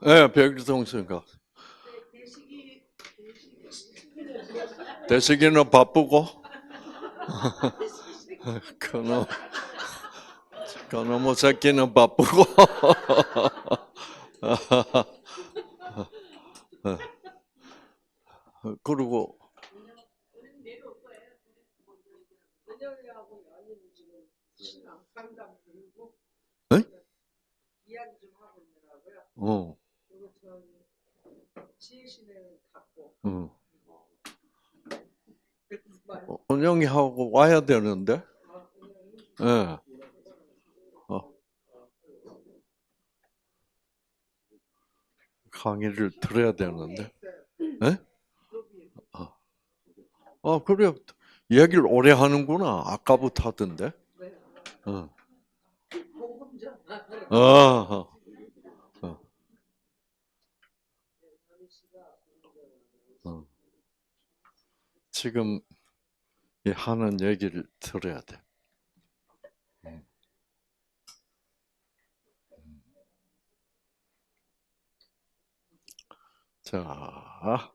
예, 백일동생가. 대식이는 바쁘고, 그놈, 그놈의 새끼는 바쁘고. 그리고, 에? 어, 은영이 하고 와야 되는데, 예, 어, 강의를 들어야 되는데, 예? 그래. 얘기를 오래 하는구나. 아까부터 하던데. 어. 어, 어, 어, 어. 지금 이 하는 얘기를 들어야 돼. 자,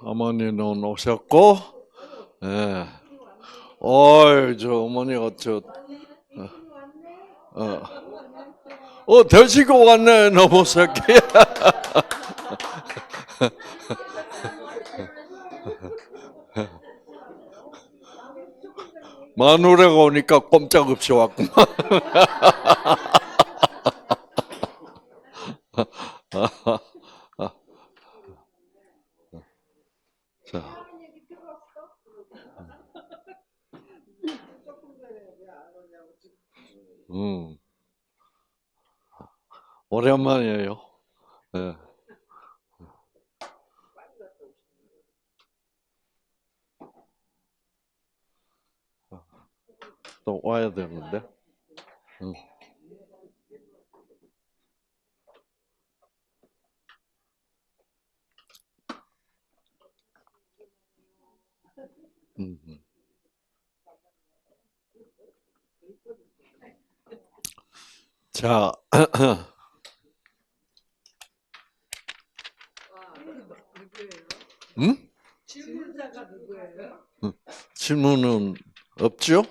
어머니는 오셨고, 예. 어이, 저 어머니가 어, 데리고 왔네, 너무 새끼. 마누라가 오니까 꼼짝없이 왔구만. 자, 음, 오랜만이에요. 예. 또 와야 되는데. 음, 음. 자, 음? 질문자가 누구예요? 질문은 없죠?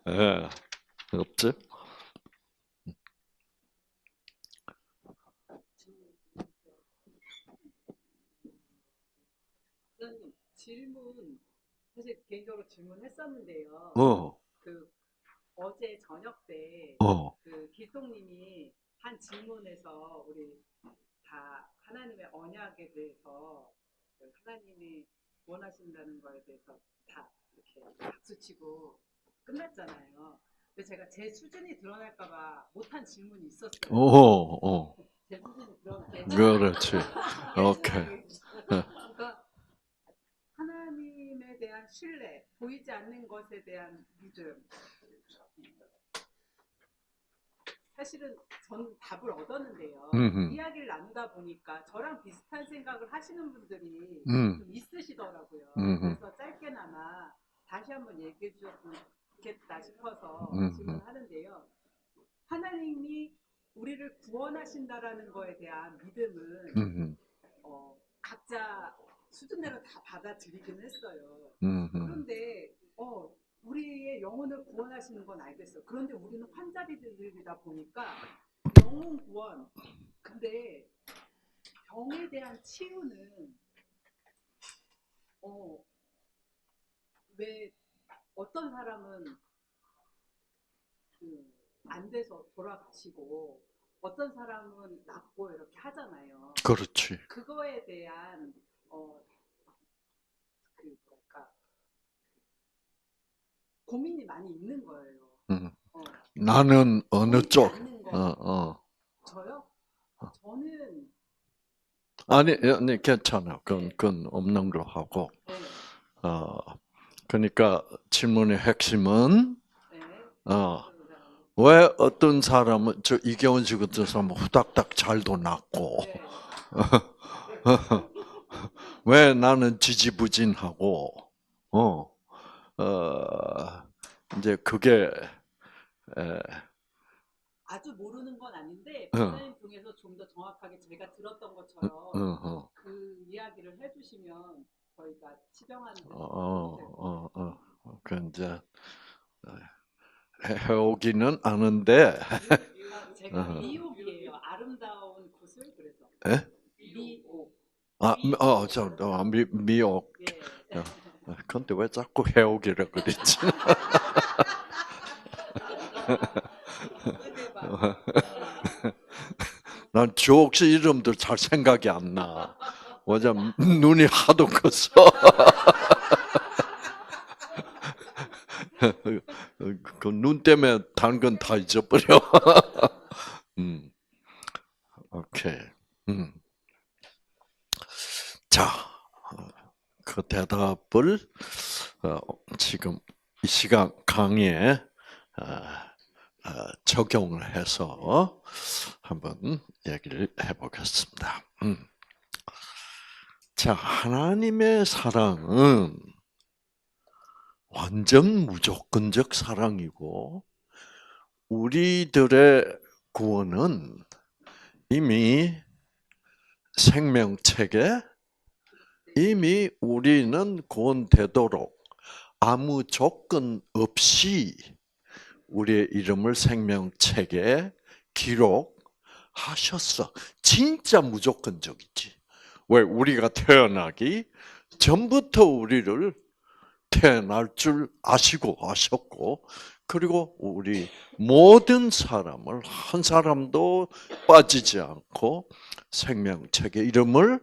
예, 없죠? 선생님, 질문, 사실 개인적으로 질문했었는데요. 어, 어제 저녁 때 어, 길동님이 한 질문에서 우리 다 하나님의 언약에 대해서 하나님이 원하신다는 거에 대해서 다 이렇게 박수치고 끝났잖아요. 근데 제가 제 수준이 드러날까봐 못한 질문이 있었어요. 어, 제 수준이 드러날까봐. 그렇지. 오케이. 그러니까 하나님에 대한 신뢰, 보이지 않는 것에 대한 믿음. 사실은 저는 답을 얻었는데요. 이야기를 나누다 보니까 저랑 비슷한 생각을 하시는 분들이 좀 있으시더라고요. 그래서 짧게나마 다시 한번 얘기해 주셨으면 좋겠다 싶어서 질문하는데요. 하나님이 우리를 구원하신다라는 거에 대한 믿음은 각자 수준대로 다 받아들이긴 했어요. 그런데 우리의 영혼을 구원하시는 건 알겠어요. 그런데 우리는 환자들이다 보니까 영혼 구원, 근데 병에 대한 치유는 왜 어떤 사람은 안 돼서 돌아가시고 어떤 사람은 낫고 이렇게 하잖아요. 그렇지. 그거에 대한 뭐랄까 고민이 많이 있는 거예요. 나는 어느 쪽? 저요? 저는 아니, 괜찮아. 그건 없는 걸로 하고. 그러니까 질문의 핵심은, 왜 어떤 사람은, 이경원 씨 같은 사람은 후닥닥 잘도 났고, 왜 나는 지지부진하고, 이제 그게 에, 아주 모르는 건 아닌데 어, 목사님 중에서 좀 더 정확하게 제가 들었던 어, 것처럼 어, 그 이야기를 해주시면 저희가 치병하는 데 더 도움이 될 것 어, 같아요. 그 이제 해오기는 아는데, 제가 어, 미옥이에요. 아름다운 구슬 그래서 에? 미옥. 미역. 예. 어, 근데 왜 자꾸 해오기라 그랬지? 은혜방. 난 주옥씨 이름도 잘 생각이 안 나. 왜냐면 눈이 하도 커서. 그 눈 때문에 다른 건 다 잊어버려. 음, 오케이. 음. 자, 그 대답을 어, 지금 이 시간 강의에 어, 적용을 해서 한번 얘기를 해보겠습니다. 자, 하나님의 사랑은 완전 무조건적 사랑이고, 우리들의 구원은 이미 생명책에 이미 우리는 구원되도록 아무 조건 없이 우리의 이름을 생명책에 기록하셨어. 진짜 무조건적이지. 왜? 우리가 태어나기 전부터 우리를 태어날 줄 아시고 아셨고, 그리고 우리 모든 사람을 한 사람도 빠지지 않고 생명책에 이름을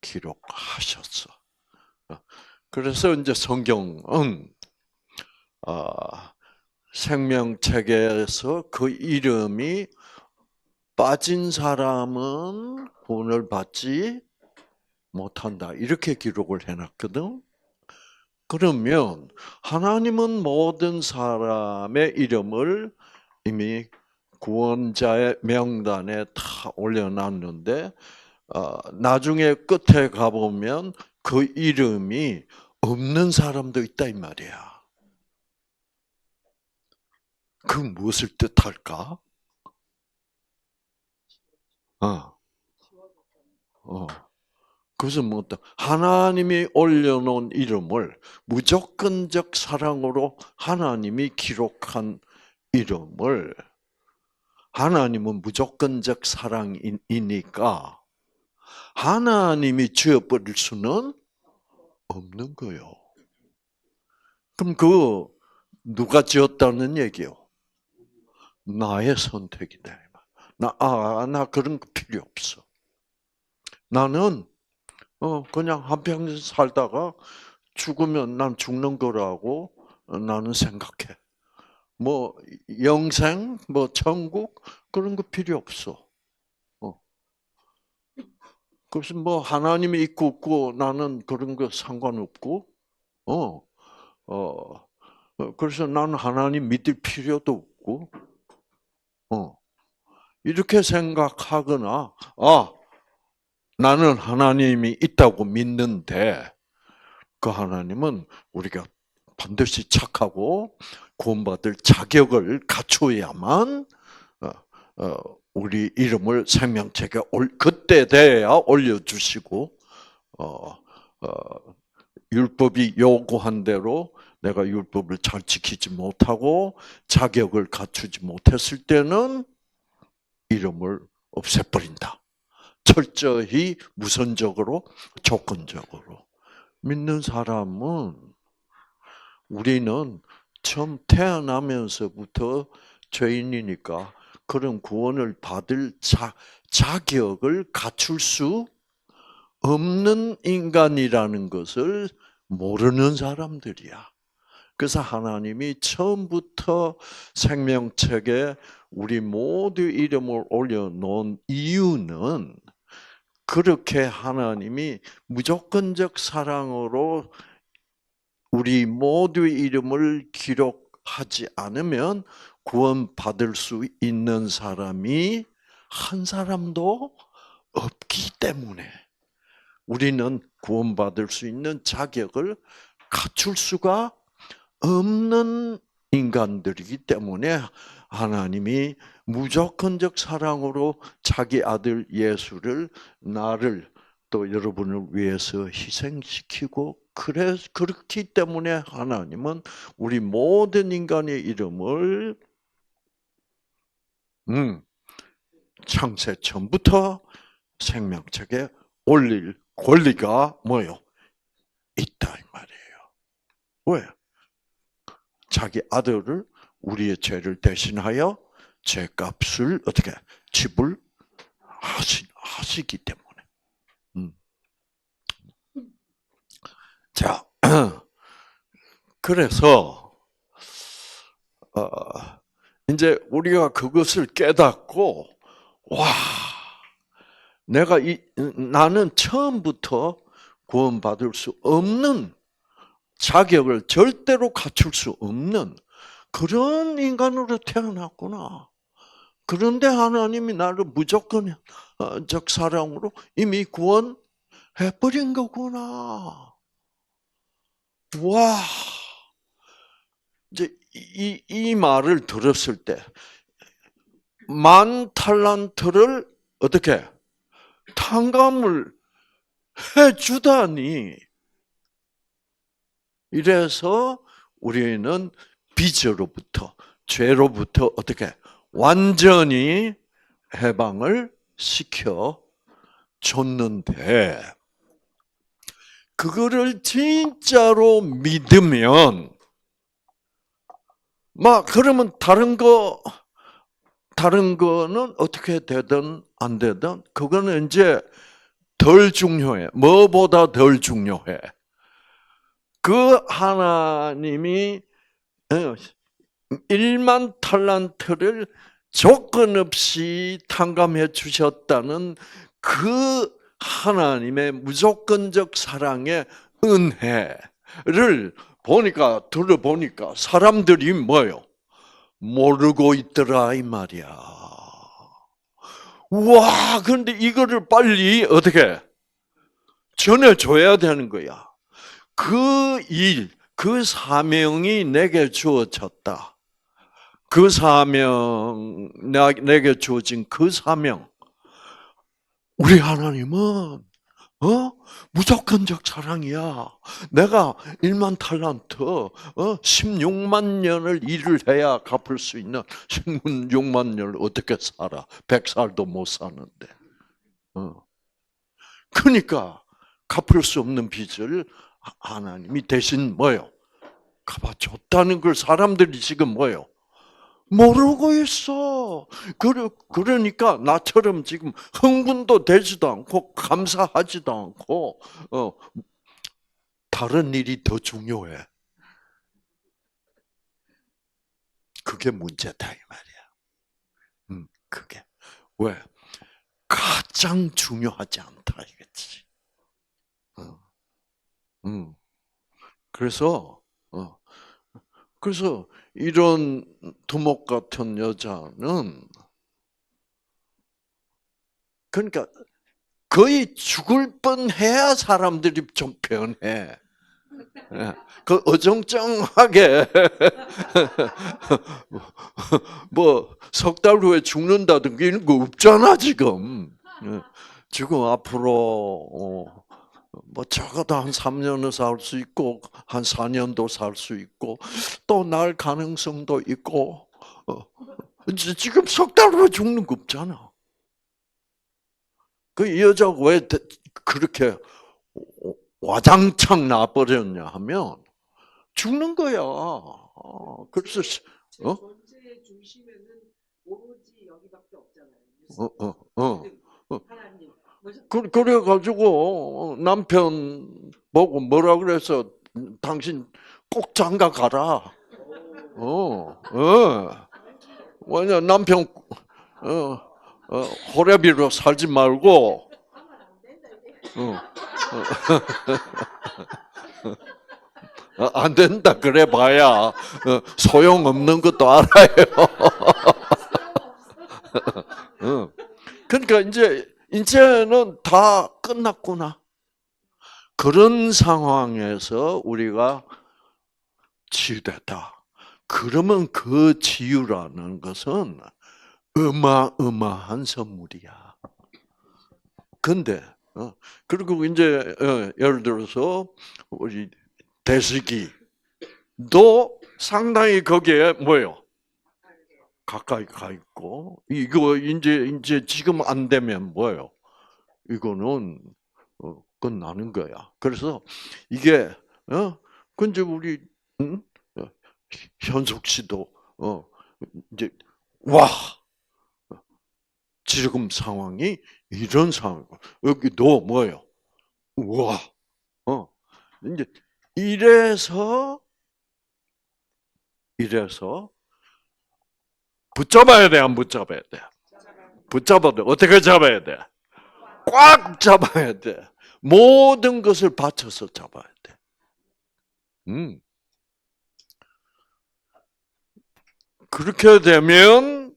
기록하셨어. 그래서 이제 성경은 생명책에서 그 이름이 빠진 사람은 구원을 받지 못한다. 이렇게 기록을 해놨거든. 그러면 하나님은 모든 사람의 이름을 이미 구원자의 명단에 다 올려놨는데, 나중에 끝에 가보면 그 이름이 없는 사람도 있다 이 말이야. 그 무엇을 뜻할까? 어, 어. 그것은 뭐다? 하나님이 올려놓은 이름을 무조건적 사랑으로 하나님이 기록한 이름을 하나님은 무조건적 사랑이니까 하나님이 지어버릴 수는 없는 거예요. 그럼 그 누가 지었다는 얘기요? 나의 선택이다. 나 그런 거 필요 없어. 나는 그냥 한평생 살다가 죽으면 난 죽는 거라고 나는 생각해. 뭐 영생, 뭐 천국 그런 거 필요 없어. 어. 그래서 뭐 하나님이 있고 없고 나는 그런 거 상관없고, 어, 그래서 나는 하나님 믿을 필요도 없고, 어, 이렇게 생각하거나, 나는 하나님이 있다고 믿는데, 그 하나님은 우리가 반드시 착하고 구원받을 자격을 갖춰야만 어, 우리 이름을 생명책에 그때 돼야 올려주시고 어, 율법이 요구한 대로 내가 율법을 잘 지키지 못하고 자격을 갖추지 못했을 때는 이름을 없애버린다. 철저히 무선적으로 조건적으로. 믿는 사람은 우리는 처음 태어나면서부터 죄인이니까 그런 구원을 받을 자격을 갖출 수 없는 인간이라는 것을 모르는 사람들이야. 그래서 하나님이 처음부터 생명책에 우리 모두 이름을 올려놓은 이유는 그렇게 하나님이 무조건적 사랑으로 우리 모두의 이름을 기록하지 않으면 구원받을 수 있는 사람이 한 사람도 없기 때문에 우리는 구원받을 수 있는 자격을 갖출 수가 없는 인간들이기 때문에 하나님이 무조건적 사랑으로 자기 아들 예수를 나를 또 여러분을 위해서 희생시키고 그렇기 때문에 하나님은 우리 모든 인간의 이름을 창세 전부터 생명책에 올릴 권리가 뭐요? 있다 이 말이에요. 왜? 자기 아들을 우리의 죄를 대신하여 죄값을 어떻게 지불하시기 때문에. 자, 그래서 이제 우리가 그것을 깨닫고 와, 나는 처음부터 구원받을 수 없는 자격을 절대로 갖출 수 없는 그런 인간으로 태어났구나. 그런데 하나님이 나를 무조건적 사랑으로 이미 구원해버린 거구나. 와, 이제 이 말을 들었을 때, 10,000달란트를 어떻게 탕감을 해주다니. 이래서 우리는 빚으로부터, 죄로부터 어떻게 완전히 해방을 시켜 줬는데, 그거를 진짜로 믿으면, 그러면 다른 거는 어떻게 되든 안 되든, 그거는 이제 덜 중요해. 뭐보다 덜 중요해. 그 하나님이 10,000,000달란트를 조건 없이 탕감해 주셨다는 그 하나님의 무조건적 사랑의 은혜를 들어보니까 사람들이 뭐요? 모르고 있더라 이 말이야. 와, 그런데 이거를 빨리 어떻게 전해줘야 되는 거야. 그 사명이 내게 주어졌다. 그 사명, 내게 주어진 그 사명. 우리 하나님은, 무조건적 사랑이야. 내가 10,000,000달란트, 16만 년을 일을 해야 갚을 수 있는 16만 년을 어떻게 살아? 100살도 못 사는데. 그러니까, 갚을 수 없는 빚을 하나님이 대신 뭐요? 갚아줬다는 걸 사람들이 지금 뭐요? 모르고 있어. 그러니까 나처럼 지금 흥분도 되지도 않고 감사하지도 않고 다른 일이 더 중요해. 그게 문제다 이 말이야. 그게 왜? 가장 중요하지 않다 이거지. 그래서 이런 두목 같은 여자는 그러니까 거의 죽을 뻔해야 사람들이 좀 변해. 그 어정쩡하게 뭐 석 달 후에 죽는다든가 이런 거 없잖아 지금. 지금 앞으로 뭐 적어도 한 3년은 살 수 있고 한 4년도 살 수 있고 또 날 가능성도 있고 지금 석 달 후에 죽는 거 없잖아. 그 여자가 왜 그렇게 와장창 나버렸냐 하면 죽는 거야. 그래서 존재의 중심에는 오로지 여기밖에 없잖아요. 하나님. 그래가지고 남편 보고 뭐라 그래서 당신 꼭 장가 가라. 왜냐 남편 호래비로 살지 말고. 안 된다 그래 봐야 소용 없는 것도 알아요. 그러니까 이제는 다 끝났구나. 그런 상황에서 우리가 치유됐다. 그러면 그 치유라는 것은 어마어마한 선물이야. 근데 그리고 이제 예를 들어서 우리 대식이도 상당히 거기에 뭐예요? 가까이 가 있고 이거 이제 지금 안 되면 뭐예요? 이거는 끝나는 거야. 그래서 이게 근데 우리 어, 현숙 씨도 이제 와 지금 상황이 이런 상황이고 여기도 뭐예요? 우와 이제 이래서 붙잡아야 돼, 안 붙잡아야 돼? 붙잡아야 돼. 어떻게 잡아야 돼? 꽉 잡아야 돼. 모든 것을 바쳐서 잡아야 돼. 그렇게 되면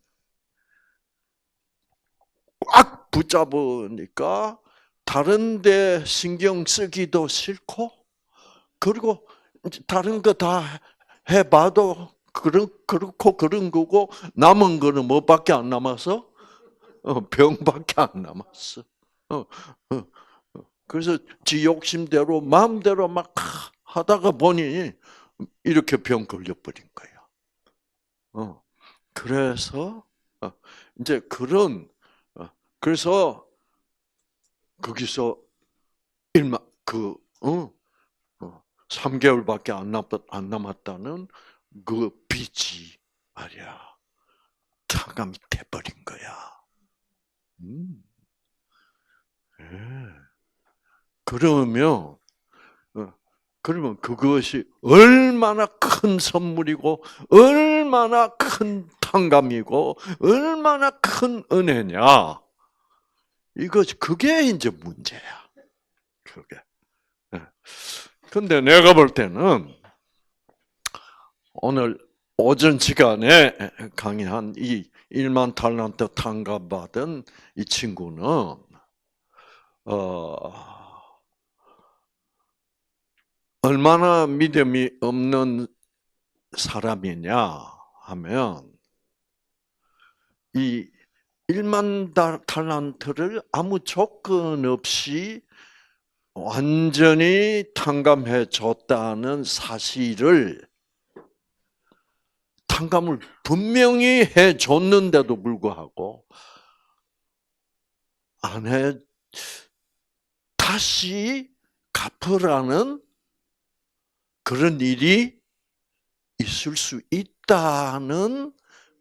꽉 붙잡으니까 다른 데 신경 쓰기도 싫고 그리고 다른 거 다 해봐도 그렇고 그런 거고 남은 거는 뭐밖에 안 남았어? 병밖에 안 남았어. 그래서 지 욕심대로 마음대로 막 하다가 보니 이렇게 병 걸려버린 거야. 그래서 이제 그래서 거기서 3개월밖에 안 남았다는 그 빚이 말이야 탕감이 돼버린 거야. 예. 그러면 그것이 얼마나 큰 선물이고 얼마나 큰 탕감이고 얼마나 큰 은혜냐. 그게 이제 문제야. 그게. 근데 내가 볼 때는 오늘 오전 시간에 강의한 이 1만 달란트 탕감받은 이 친구는 얼마나 믿음이 없는 사람이냐 하면 이 1만 달란트를 아무 조건 없이 완전히 탕감해 줬다는 사실을 탕감을 분명히 해 줬는데도 불구하고 다시 갚으라는 그런 일이 있을 수 있다는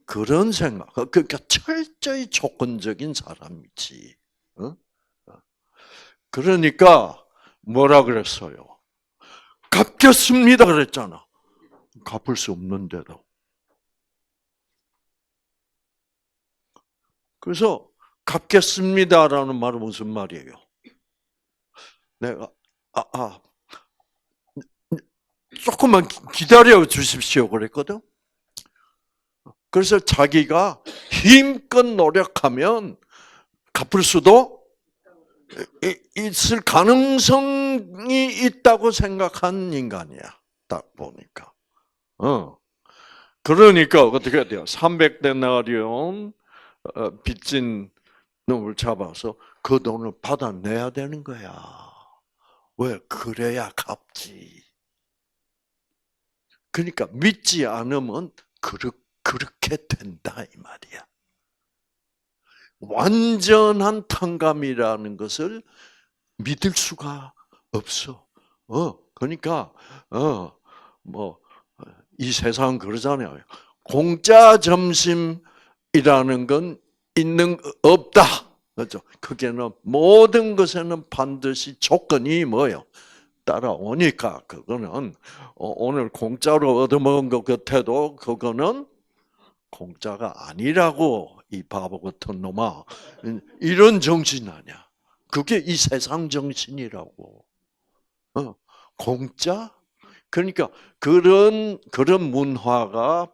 그런 생각. 그러니까 철저히 조건적인 사람이지. 그러니까 뭐라 그랬어요? 갚겠습니다 그랬잖아. 갚을 수 없는데도. 그래서 갚겠습니다라는 말은 무슨 말이에요? 내가 조금만 기다려 주십시오 그랬거든. 그래서 자기가 힘껏 노력하면 갚을 수도 있을 가능성이 있다고 생각한 인간이야. 딱 보니까. 그러니까 어떻게 돼요? 300데나리온 빚진 놈을 잡아서 그 돈을 받아내야 되는 거야. 왜? 그래야 갚지. 그러니까 믿지 않으면 그렇게 된다 이 말이야. 완전한 탕감이라는 것을 믿을 수가 없어. 그러니까 이 세상은 그러잖아요. 공짜 점심이라는 건 없다. 그렇죠? 그게는 모든 것에는 반드시 조건이 뭐예요? 따라오니까 그거는 오늘 공짜로 얻어먹은 것 같아도 그거는 공짜가 아니라고 이 바보 같은 놈아. 이런 정신 아니야. 그게 이 세상 정신이라고. 공짜? 그러니까 그런 문화가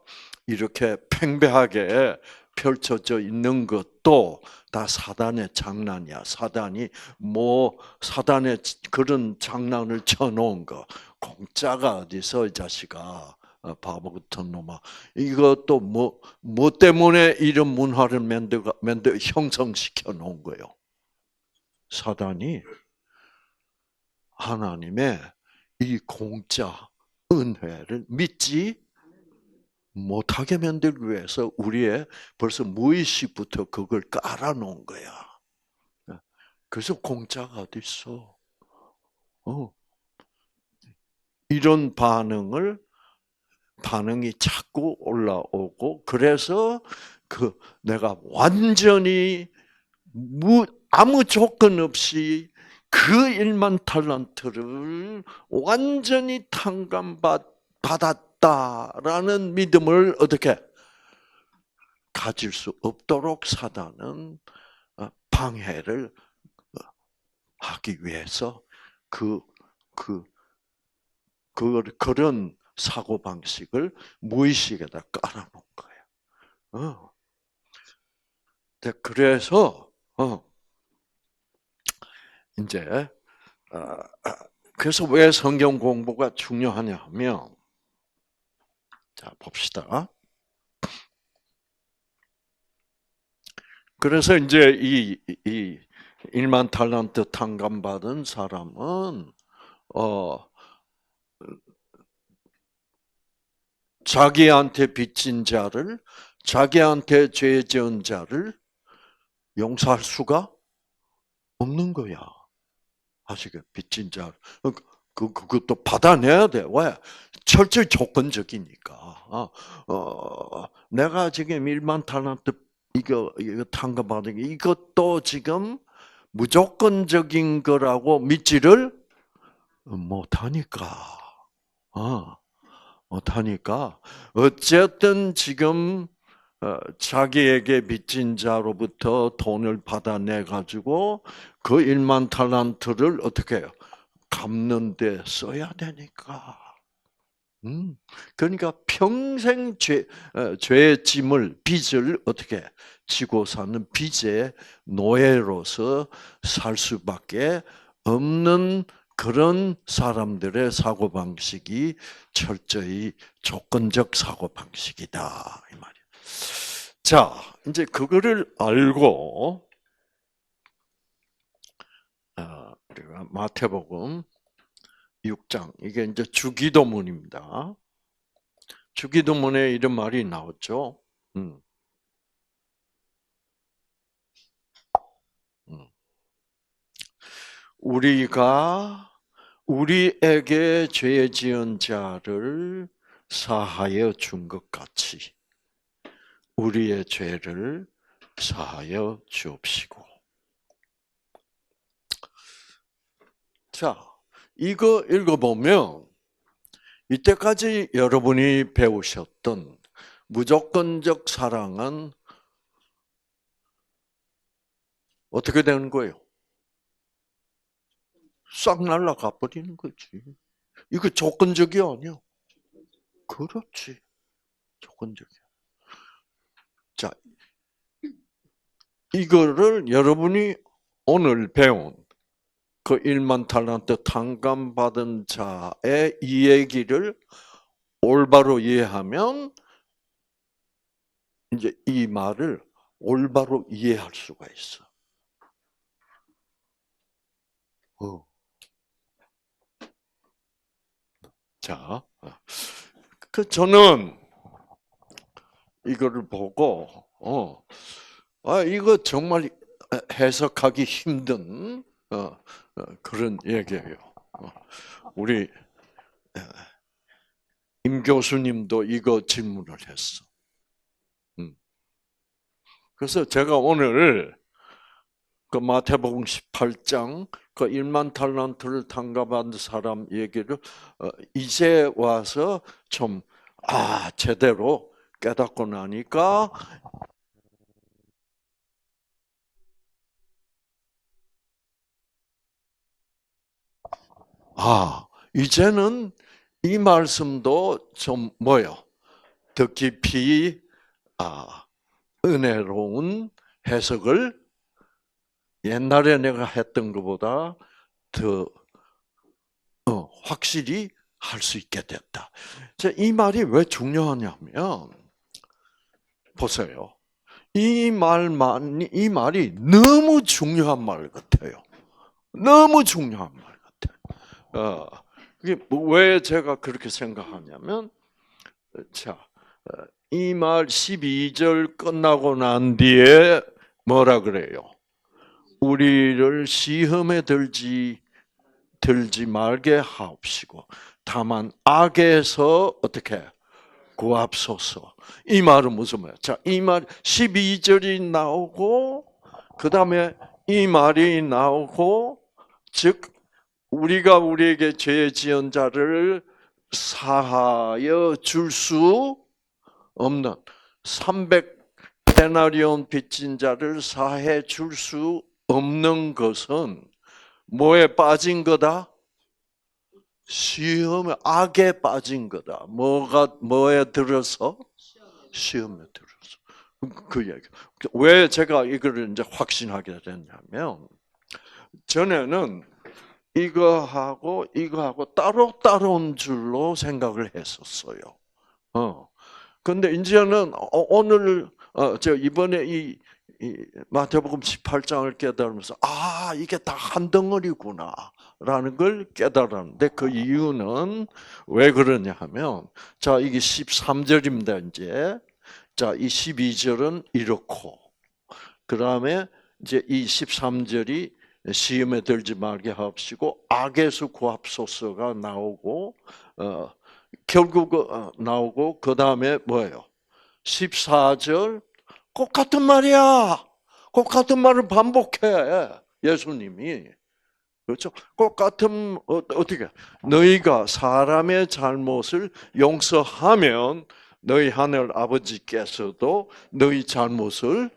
이렇게 팽배하게 펼쳐져 있는 것도 다 사단의 장난이야. 사단의 그런 장난을 쳐놓은 거. 공짜가 어디서 이 자식아? 바보 같은 놈아. 이것도 뭐 때문에 이런 문화를 형성시켜 놓은 거예요. 사단이 하나님의 이 공짜 은혜를 믿지 못하게 만들기 위해서 우리의 벌써 무의식부터 그걸 깔아놓은 거야. 그래서 공짜가 어디 있어? 이런 반응이 자꾸 올라오고, 그래서 내가 완전히 아무 조건 없이 그 1만 달란트를 완전히 탕감받았다라는 믿음을 어떻게 가질 수 없도록 사단은 방해를 하기 위해서 그런 사고 방식을 무의식에다 깔아놓은 거예요. 그래서 이제 그래서 왜 성경 공부가 중요하냐면, 자 봅시다. 그래서 이제 이 1만 달란트 탕감받은 사람은 자기한테 빚진 자를, 자기한테 죄 지은 자를 용서할 수가 없는 거야. 아시겠? 빚진 자 그것도 받아내야 돼. 왜? 철저히 조건적이니까. 내가 지금 1만 달란트 이거 탕감받은 게 이것도 지금 무조건적인 거라고 믿지를 못하니까. 못하니까 어쨌든 지금 자기에게 빚진 자로부터 돈을 받아내 가지고 그 1만 달란트를 어떻게 해요? 갚는 데 써야 되니까. 그러니까 평생 죄의 짐을, 빚을 어떻게 지고 사는 빚의 노예로서 살 수밖에 없는 그런 사람들의 사고방식이 철저히 조건적 사고방식이다. 이 말이에요. 자, 이제 그거를 알고, 우리가 마태복음 6장, 이게 이제 주기도문입니다. 주기도문에 이런 말이 나왔죠. 우리가 우리에게 죄 지은 자를 사하여 준 것 같이 우리의 죄를 사하여 주옵시고. 자, 이거 읽어보면 이때까지 여러분이 배우셨던 무조건적 사랑은 어떻게 되는 거예요? 싹 날아가 버리는 거지. 이거 조건적이 아니야. 그렇지. 조건적이야. 자, 이거를 여러분이 오늘 배운 그 1만 달란트 탕감받은 자의 이 얘기를 올바로 이해하면 이제 이 말을 올바로 이해할 수가 있어. 자, 저는 이거를 보고, 이거 정말 해석하기 힘든 그런 얘기예요. 우리 임 교수님도 이거 질문을 했어. 그래서 제가 오늘 그 마태복음 18장 그 1만 달란트를 탕감받은 사람 얘기를 이제 와서 좀 제대로 깨닫고 나니까 이제는 이 말씀도 좀 더 깊이 은혜로운 해석을 옛날에 내가 했던 것보다 더 확실히 할 수 있게 됐다. 자, 이 말이 왜 중요하냐면 보세요. 이 말이 너무 중요한 말 같아요. 너무 중요한 말 같아요. 이게 왜 제가 그렇게 생각하냐면, 자, 이 말 12절 끝나고 난 뒤에 뭐라 그래요? 우리를 시험에 들지 말게 하옵시고, 다만 악에서 어떻게 구합소서. 이 말은 무슨 말이야? 자, 이 말 12절이 나오고 그 다음에 이 말이 나오고 즉 우리가 우리에게 죄 지은 자를 사하여 줄 수 없는 300데나리온 빚진 자를 사해 줄 수 없는 것은 뭐에 빠진 거다? 시험에 악에 빠진 거다. 뭐에 들어서? 시험에 들어서. 그 얘기. 왜 제가 이거를 이제 확신하게 됐냐면 전에는 이거하고 따로따로인 줄로 생각을 했었어요. 근데 이제는 오늘 저 이번에 이 마태복음 18장을 깨달으면서 이게 다 한 덩어리구나라는 걸 깨달았는데 그 이유는 왜 그러냐 하면 자 이게 13절입니다 이제 자 이 12절은 이렇고 그다음에 이제 이 13절이 시험에 들지 말게 하옵시고 악에서 구합소서가 나오고 결국 나오고 그 다음에 뭐예요? 14절 꼭 같은 말이야. 꼭 같은 말을 반복해 예수님이 그렇죠? 꼭 같은 어떻게 너희가 사람의 잘못을 용서하면 너희 하늘 아버지께서도 너희 잘못을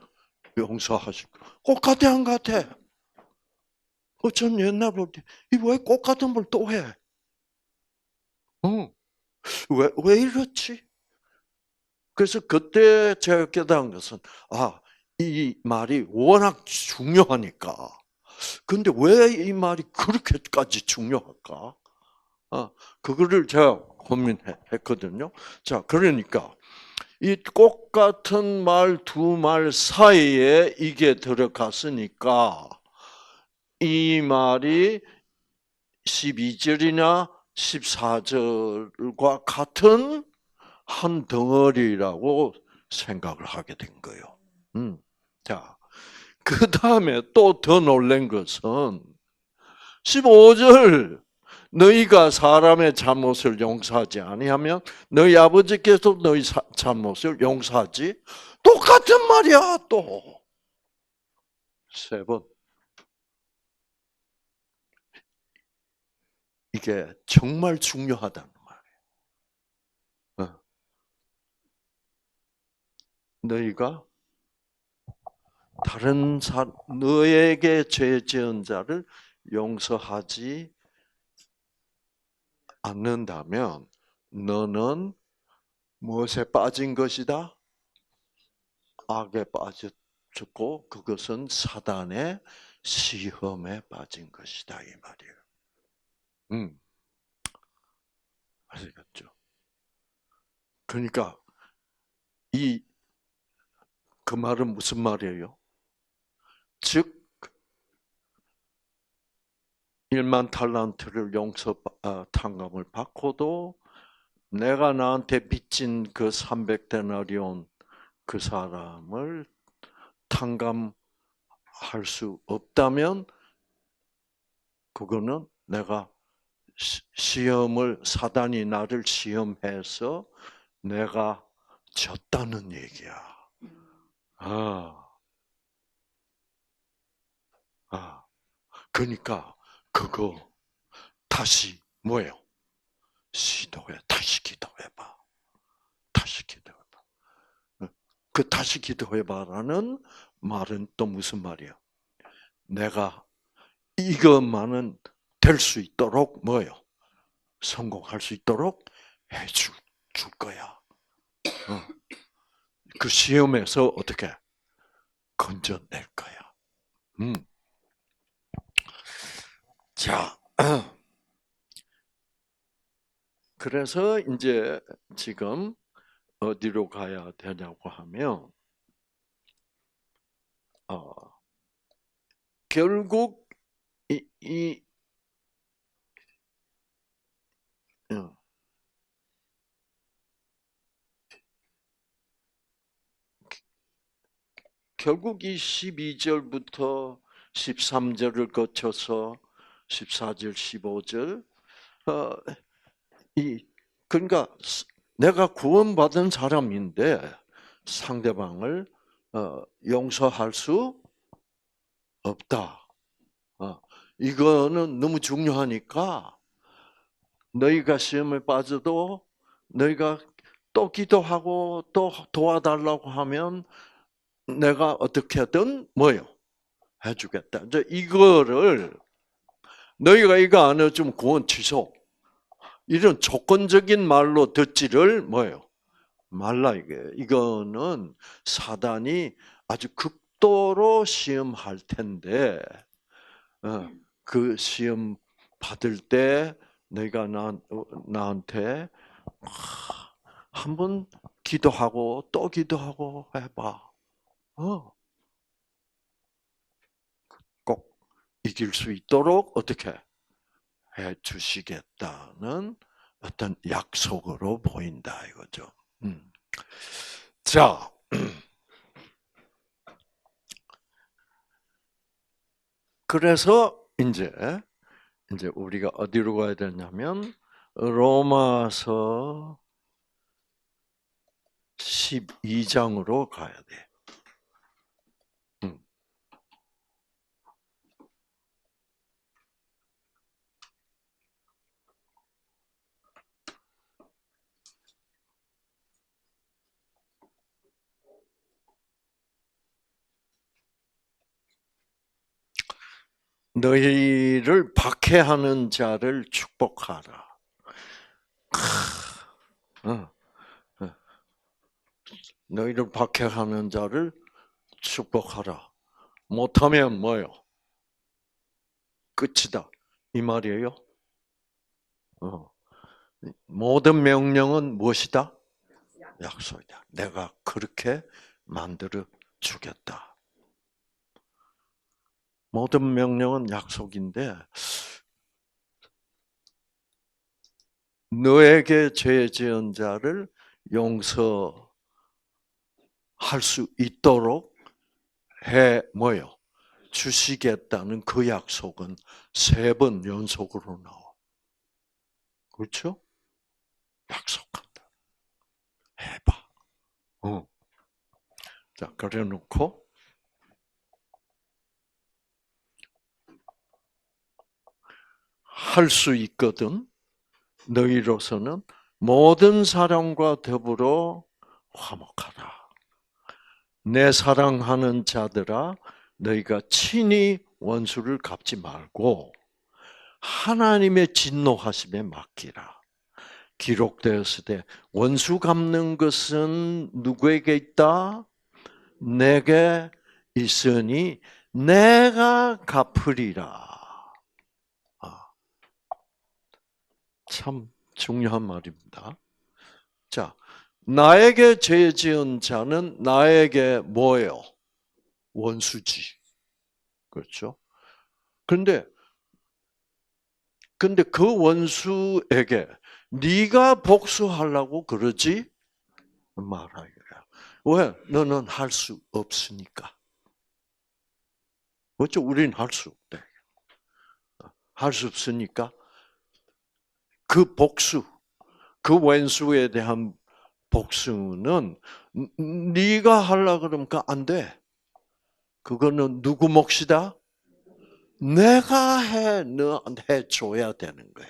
용서하시고 꼭 같아 안 같아? 전 옛날 볼 때 왜 꼭 같은 걸 또 해? 왜 이렇지? 그래서 그때 제가 깨달은 것은, 이 말이 워낙 중요하니까. 근데 왜 이 말이 그렇게까지 중요할까? 그거를 제가 고민했거든요. 자, 그러니까, 이 꼭 같은 말, 두 말 사이에 이게 들어갔으니까, 이 말이 12절이나 14절과 같은 한 덩어리라고 생각을 하게 된 거예요. 자, 그 다음에 또 더 놀란 것은 15절 너희가 사람의 잘못을 용서하지 아니하면 너희 아버지께서 너희 잘못을 용서하지 똑같은 말이야 또 세 번. 이게 정말 중요하다는 말이에요. 너희가 너에게 죄 지은 자를 용서하지 않는다면 너는 무엇에 빠진 것이다? 악에 빠졌고 그것은 사단의 시험에 빠진 것이다 이 말이에요. 아시겠죠? 그러니까 그 말은 무슨 말이에요? 즉 1만 달란트를 탕감을 받고도 내가 나한테 빚진 그 300데나리온 그 사람을 탕감할 수 없다면 그거는 내가 사단이 나를 시험해서 내가 졌다는 얘기야. 그러니까 그거 다시 뭐예요? 다시 기도해봐. 다시 기도해봐. 그 다시 기도해봐라는 말은 또 무슨 말이야? 내가 이것만은 될 수 있도록 뭐예요? 성공할 수 있도록 해줄 거야. 그 시험에서 어떻게 건져낼 거야. 자, 그래서 이제 지금 어디로 가야 되냐고 하면, 결국 이 어, 결국 이 12절부터 13절을 거쳐서 14절, 15절, 어, 그러니까 내가 구원받은 사람인데 상대방을 용서할 수 없다. 이거는 너무 중요하니까 너희가 시험에 빠져도 너희가 또 기도하고 또 도와달라고 하면 내가 어떻게든 뭐요? 해주겠다. 이제 이거를 너희가 이거 안 해주면 구원 취소. 이런 조건적인 말로 듣지를 뭐요? 말라 이게. 이거는 사단이 아주 극도로 시험할 텐데 그 시험 받을 때 너희가 나한테 한번 기도하고 또 기도하고 해봐. 꼭 이길 수 있도록 어떻게 해 주시겠다는 어떤 약속으로 보인다 이거죠. 자, 그래서 이제 우리가 어디로 가야 되냐면 로마서 12장으로 가야 돼. 너희를 박해하는 자를 축복하라. 너희를 박해하는 자를 축복하라. 못하면 뭐요? 끝이다. 이 말이에요. 모든 명령은 무엇이다? 약속이다. 내가 그렇게 만들어 주겠다. 모든 명령은 약속인데 너에게 죄 지은 자를 용서할 수 있도록 해 뭐요? 주시겠다는 그 약속은 3번 연속으로 나와. 그렇죠? 약속한다. 해봐. 자, 그래 놓고 할 수 있거든. 너희로서는 모든 사람과 더불어 화목하라. 내 사랑하는 자들아, 너희가 친히 원수를 갚지 말고 하나님의 진노하심에 맡기라. 기록되었으되 원수 갚는 것은 누구에게 있다? 내게 있으니 내가 갚으리라. 참 중요한 말입니다. 자, 나에게 죄 지은 자는 나에게 뭐예요? 원수지. 그렇죠? 근데 그 원수에게 네가 복수하려고 그러지 말아야 돼. 왜? 너는 할 수 없으니까. 그렇죠? 우리는 할 수 없대. 할 수 없으니까 그 복수, 그 원수에 대한 복수는 네가 하려고 그러면 안 돼. 그거는 누구 몫이다? 내가 해줘야 되는 거야.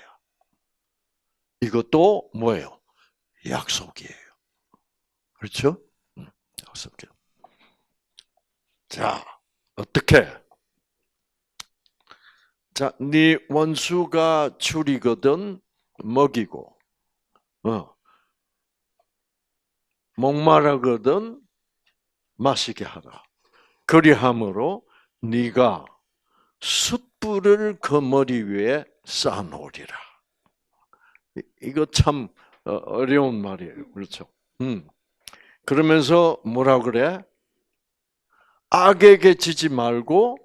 이것도 뭐예요? 약속이에요. 그렇죠? 약속이에요. 자, 어떻게? 자, 네 원수가 줄이거든 먹이고, 목마르거든 마시게 하라. 그리함으로 네가 숯불을 그 머리 위에 쌓아놓으리라. 이거 참 어려운 말이에요. 그렇죠? 그러면서 뭐라 그래? 악에게 지지 말고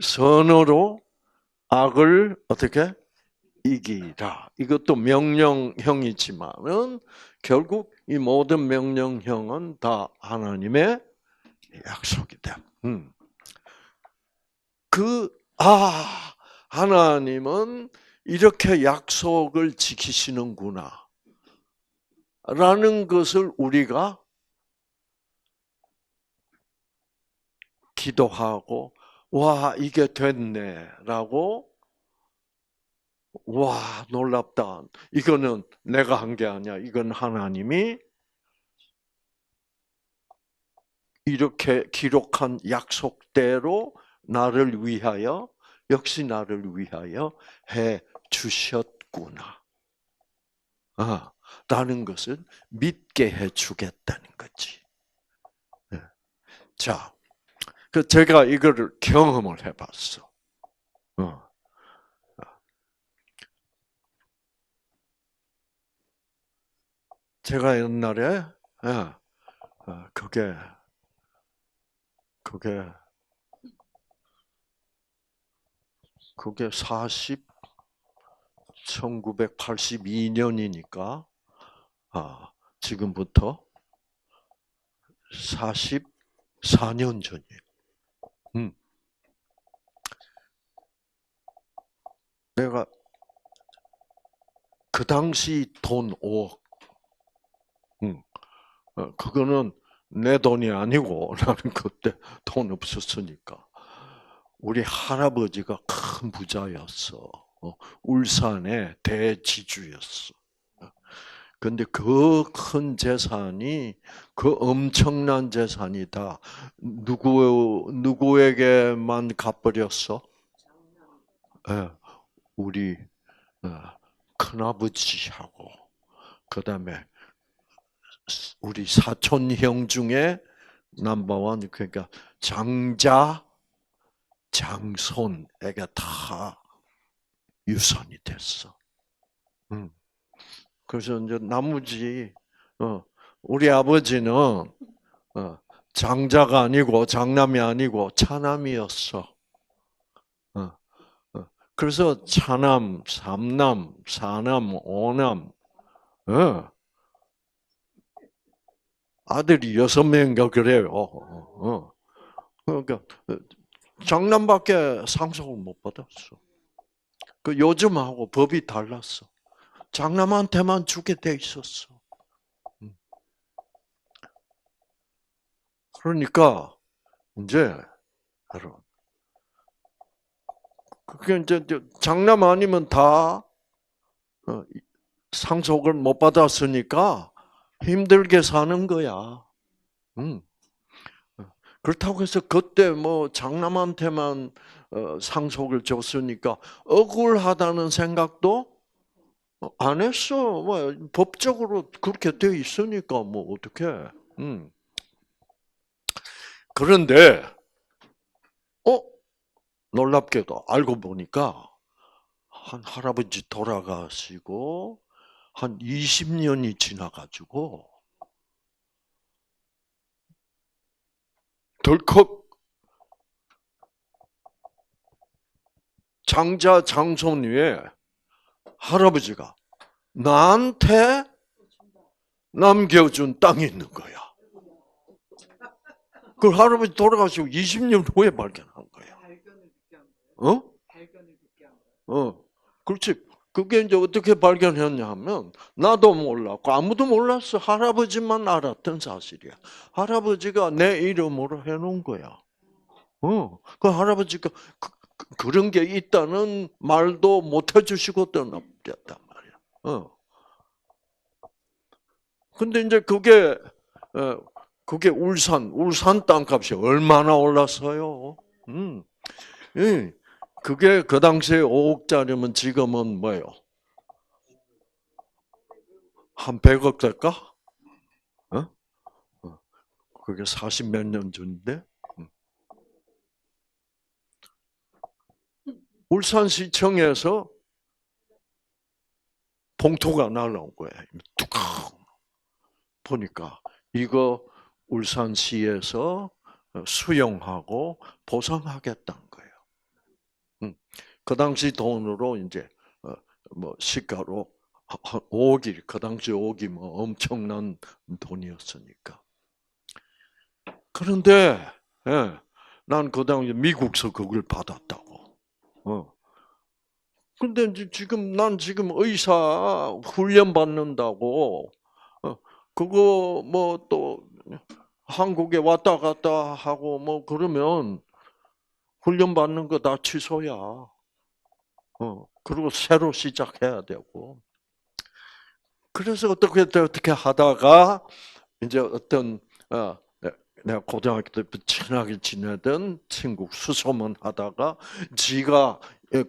선으로 악을 어떻게 이기라. 이것도 명령형이지만은 결국 이 모든 명령형은 다 하나님의 약속이다. 하나님은 이렇게 약속을 지키시는구나. 라는 것을 우리가 기도하고, 와, 이게 됐네. 라고, 와, 놀랍다. 이거는 내가 한 게 아니야. 이건 하나님이 이렇게 기록한 약속대로 나를 위하여, 역시 나를 위하여 해 주셨구나. 라는 것을 믿게 해 주겠다는 거지. 자, 제가 이거를 경험을 해봤어. 제가 옛날에, 그게 1982년이니까, 지금부터 44년 전이에요. 내가 그 당시 돈 5억, 그거는 내 돈이 아니고 나는 그때 돈 없었으니까. 우리 할아버지가 큰 부자였어. 울산의 대지주였어. 근데 그 큰 재산이, 그 엄청난 재산이 다 누구에게만 갚버렸어? 우리 큰아버지하고, 그 다음에 우리 사촌 형 중에 넘버원, 그러니까 장자, 장손에게 다 유산이 됐어. 그래서 이제 나머지 우리 아버지는 장자가 아니고 장남이 아니고 차남이었어. 그래서 차남, 삼남, 사남, 오남, 아들이 6명인가 그래요. 그러니까 장남밖에 상속을 못 받았어. 그 요즘하고 법이 달랐어. 장남한테만 주게 돼 있었어. 그러니까 이제 여러분, 그게 이제 장남 아니면 다 상속을 못 받았으니까 힘들게 사는 거야. 그렇다고 해서 그때 뭐 장남한테만 상속을 줬으니까 억울하다는 생각도 안 했어. 뭐 법적으로 그렇게 돼 있으니까 뭐 어떻게? 그런데 놀랍게도 알고 보니까 한 할아버지 돌아가시고 한 20년이 지나가지고 덜컥 장자 장손 위에 할아버지가 나한테 남겨준 땅이 있는 거야. 그 할아버지 돌아가시고 20년 후에 발견한 거야. 그렇지. 그게 이제 어떻게 발견했냐 하면, 나도 몰랐고, 아무도 몰랐어. 할아버지만 알았던 사실이야. 할아버지가 내 이름으로 해놓은 거야. 그 할아버지가 그런 게 있다는 말도 못 해주시고 떠났단 말이야. 근데 이제 그게 울산 땅값이 얼마나 올랐어요? 그게 그 당시에 5억짜리면 지금은 뭐예요? 한 100억 될까? 그게 40 몇 년 전인데? 울산시청에서 봉투가 날라온 거예요. 뚜껑 보니까 이거 울산시에서 수용하고 보상하겠다는 거예요. 그 당시 돈으로 이제 뭐 시가로 5억이 그 당시 5억이 뭐 엄청난 돈이었으니까. 그런데 난 그 당시 미국서 그걸 받았다고. 근데 이제 난 지금 의사 훈련 받는다고 그거 뭐 또 한국에 왔다 갔다 하고 뭐 그러면 훈련 받는 거 다 취소야. 그리고 새로 시작해야 되고. 그래서 어떻게 하다가 이제 어떤 내가 고등학교 때부터 친하게 지내던 친구 수소문 하다가 지가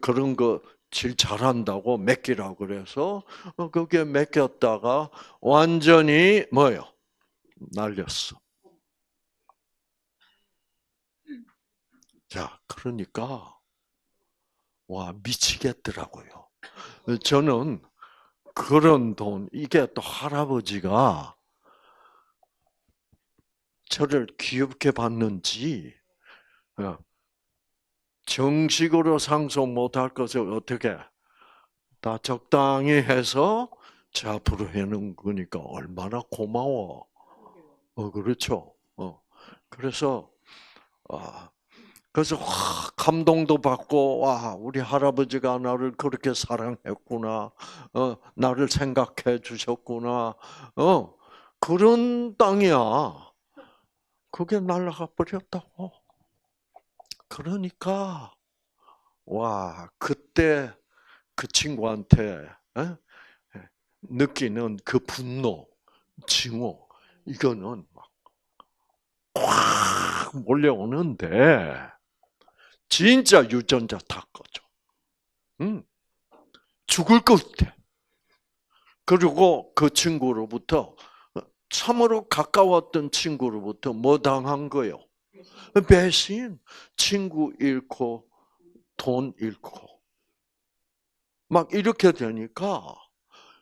그런 거 제일 잘한다고 맡기라고 그래서 거기에 맡겼다가 완전히 뭐요? 날렸어. 자, 그러니까 와 미치겠더라고요. 저는 그런 돈 이게 또 할아버지가 저를 귀엽게 봤는지 정식으로 상속 못할 것을 어떻게 다 적당히 해서 제 앞으로 해놓은 거니까 얼마나 고마워. 그렇죠. 그래서 그래서 감동도 받고 와 우리 할아버지가 나를 그렇게 사랑했구나. 나를 생각해 주셨구나. 그런 땅이야. 그게 날아가 버렸다고. 그러니까 와 그때 그 친구한테 느끼는 그 분노, 징후 이거는 막 몰려오는데 진짜 유전자 다 꺼져. 죽을 것 같아. 그리고 그 친구로부터 참으로 가까웠던 친구로부터 뭐 당한 거요? 배신. 친구 잃고 돈 잃고 막 이렇게 되니까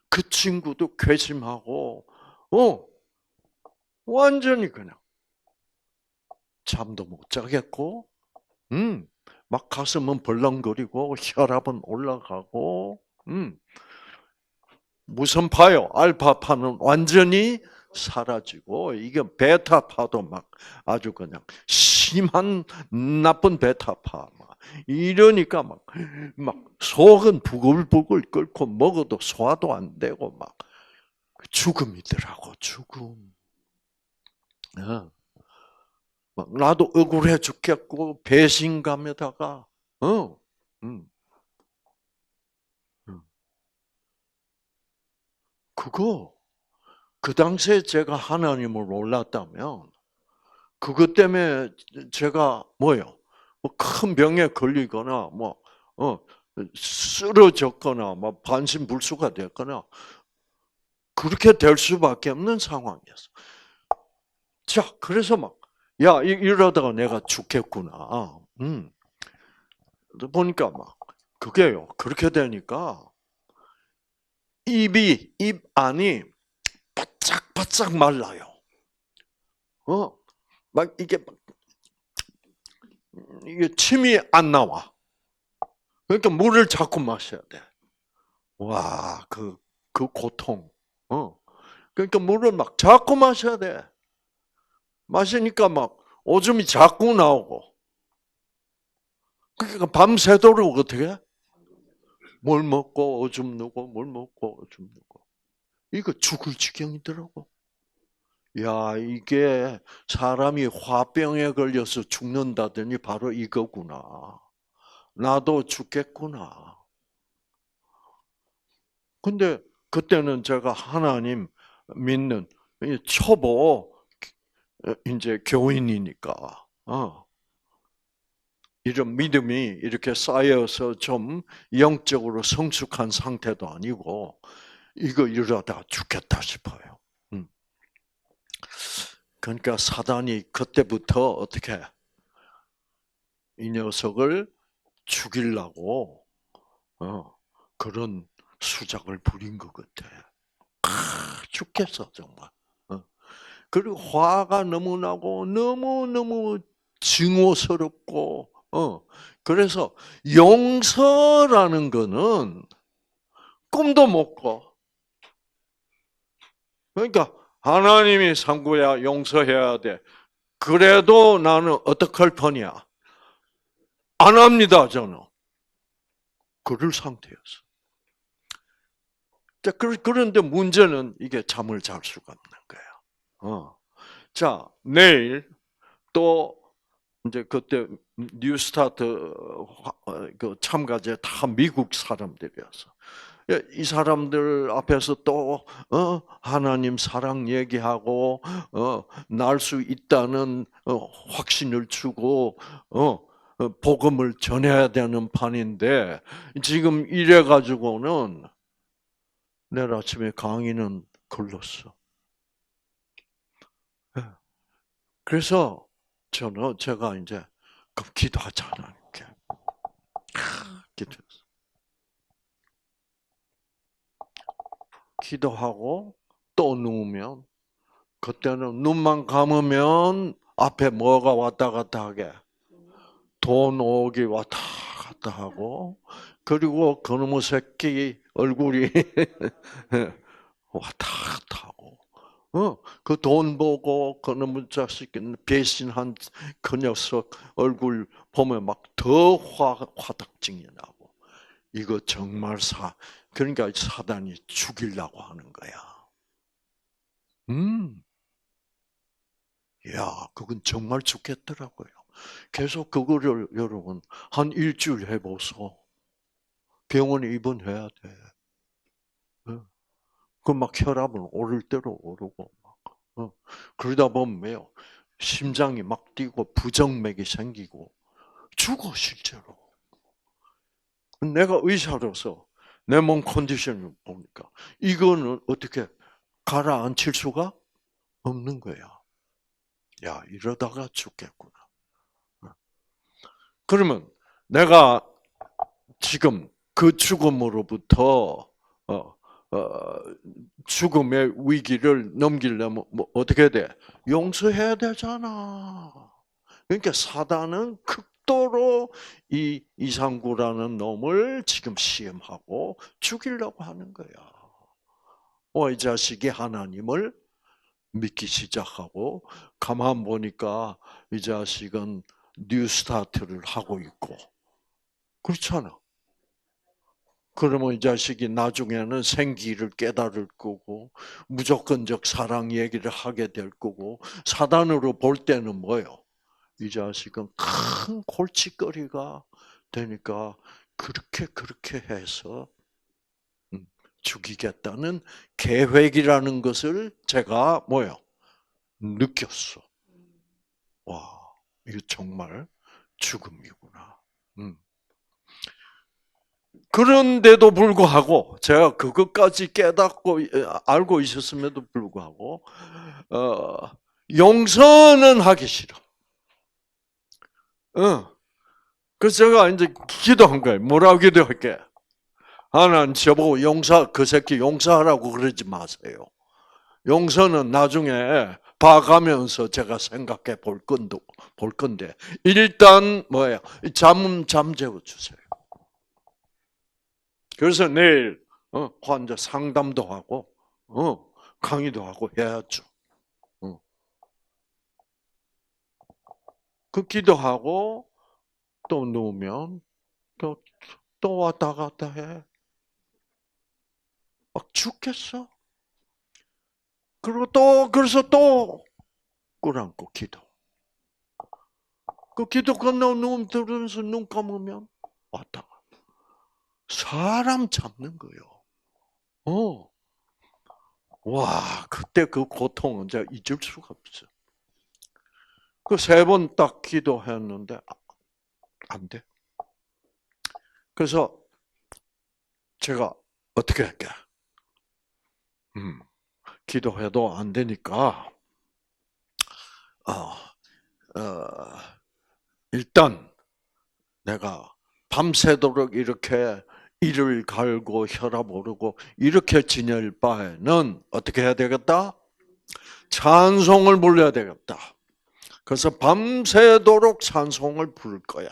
그 친구도 괘씸하고 완전히 그냥 잠도 못 자겠고 막 가슴은 벌렁거리고 혈압은 올라가고 무슨 파요? 알파파는 완전히 사라지고 이게 베타파도 막 아주 그냥 심한 나쁜 베타파 막 이러니까 막 속은 부글부글 끓고 먹어도 소화도 안 되고 막 죽음이더라고 죽음. 막 나도 억울해 죽겠고 배신감에다가 음. 그거 그 당시에 제가 하나님을 몰랐다면 그것 때문에 제가 뭐요? 뭐 큰 병에 걸리거나 쓰러졌거나 뭐 반신불수가 됐거나 그렇게 될 수밖에 없는 상황이었어. 자, 그래서 이러다가 내가 죽겠구나. 보니까 그게요. 그렇게 되니까 입 안이 바짝바짝 말라요. 이게 침이 안 나와. 그러니까 물을 자꾸 마셔야 돼. 와, 그 고통. 그러니까 물을 자꾸 마셔야 돼. 마시니까 오줌이 자꾸 나오고. 그러니까 밤새도록 어떻게? 뭘 먹고 오줌 누고, 뭘 먹고 오줌 누고. 이거 죽을 지경이더라고. 야, 이게 사람이 화병에 걸려서 죽는다더니 바로 이거구나. 나도 죽겠구나. 근데 그때는 제가 하나님 믿는 초보 이제 교인이니까 이런 믿음이 이렇게 쌓여서 좀 영적으로 성숙한 상태도 아니고 이거 이러다 죽겠다 싶어요. 그러니까 사단이 그때부터 어떻게 이 녀석을 죽이려고 그런 수작을 부린 것 같아. 죽겠어 정말. 그리고 화가 너무 나고 너무 증오스럽고 그래서 용서라는 거는 꿈도 못 꿔. 그러니까 하나님이 상구야 용서해야 돼. 그래도 나는 어떡할 뻔이야. 안 합니다 저는. 그럴 상태였어. 자, 그런데 문제는 이게 잠을 잘 수가 없는 거야. 자, 내일 또 이제 그때 뉴스타트 그 참가자 다 미국 사람들이었어. 이 사람들 앞에서 또 하나님 사랑 얘기하고 날 수 있다는 확신을 주고 복음을 전해야 되는 판인데 지금 이래 가지고는 내일 아침에 강의는 걸렸어. 그래서 제가 이제 그럼 기도하잖아 이렇게 기도했어. 기도하고 또 누우면 그때는 눈만 감으면 앞에 뭐가 왔다 갔다 하게 돈 오기 왔다 갔다 하고 그리고 그놈의 새끼 얼굴이 왔다 갔다 하고 그 돈 보고 그놈의 자식 배신한 그 녀석 얼굴 보면 막 더 화딱증이 나고 이거 정말 그러니까 사단이 죽이려고 하는 거야. 야, 그건 정말 죽겠더라고요. 계속 그거를 여러분 한 일주일 해보소. 병원에 입원해야 돼. 그 막 혈압은 오를 대로 오르고 막. 그러다 보면 왜요? 심장이 막 뛰고 부정맥이 생기고 죽어 실제로. 내가 의사로서 내 몸 컨디션을 보니까 이거는 어떻게 가라앉힐 수가 없는 거야. 야, 이러다가 죽겠구나. 그러면 내가 지금 그 죽음으로부터 죽음의 위기를 넘기려면 뭐 어떻게 돼? 용서해야 되잖아. 그러니까 사단은 극도로 이 이상구라는 놈을 지금 시험하고 죽이려고 하는 거야. 이 자식이 하나님을 믿기 시작하고 가만 보니까 이 자식은 뉴스타트를 하고 있고 그렇잖아. 그러면 이 자식이 나중에는 생기를 깨달을 거고 무조건적 사랑 얘기를 하게 될 거고 사단으로 볼 때는 뭐예요? 이 자식은 큰 골칫거리가 되니까 그렇게 해서 죽이겠다는 계획이라는 것을 제가 뭐예요? 느꼈어. 와, 이거 정말 죽음이구나. 그런데도 불구하고 제가 그것까지 깨닫고 알고 있었음에도 불구하고 용서는 하기 싫어. 그래서 제가 이제 기도한 거예요. 뭐라고 기도할게? 하나님 저보고 그 새끼 용서하라고 그러지 마세요. 용서는 나중에 봐가면서 제가 생각해 볼 건데 일단 뭐예요? 잠 재워주세요. 그래서 내일 환자 상담도 하고 강의도 하고 해야죠. 그 기도하고 또 누우면 또 왔다 갔다 해. 막 죽겠어. 그래서 또 꿇안고 기도. 그 기도 끝나고 눈 들으면서 눈 감으면 왔다. 사람 잡는 거요. 와, 그때 그 고통은 제가 잊을 수가 없어. 그 3번 딱 기도했는데 안 돼. 그래서 제가 어떻게 할게? 기도해도 안 되니까 일단 내가 밤새도록 이렇게 이를 갈고 혈압 오르고 이렇게 지낼 바에는 어떻게 해야 되겠다? 찬송을 불러야 되겠다. 그래서 밤새도록 찬송을 부를 거야.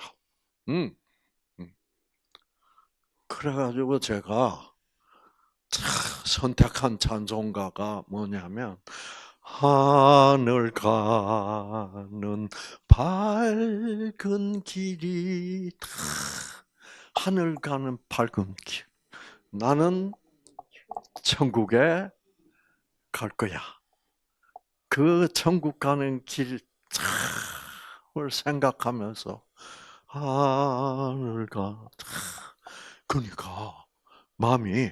음. 그래가지고 제가 선택한 찬송가가 뭐냐면 하늘 가는 밝은 길이 하늘 가는 밝은 길. 나는 천국에 갈 거야. 그 천국 가는 길을 생각하면서 하늘 가. 그러니까 마음이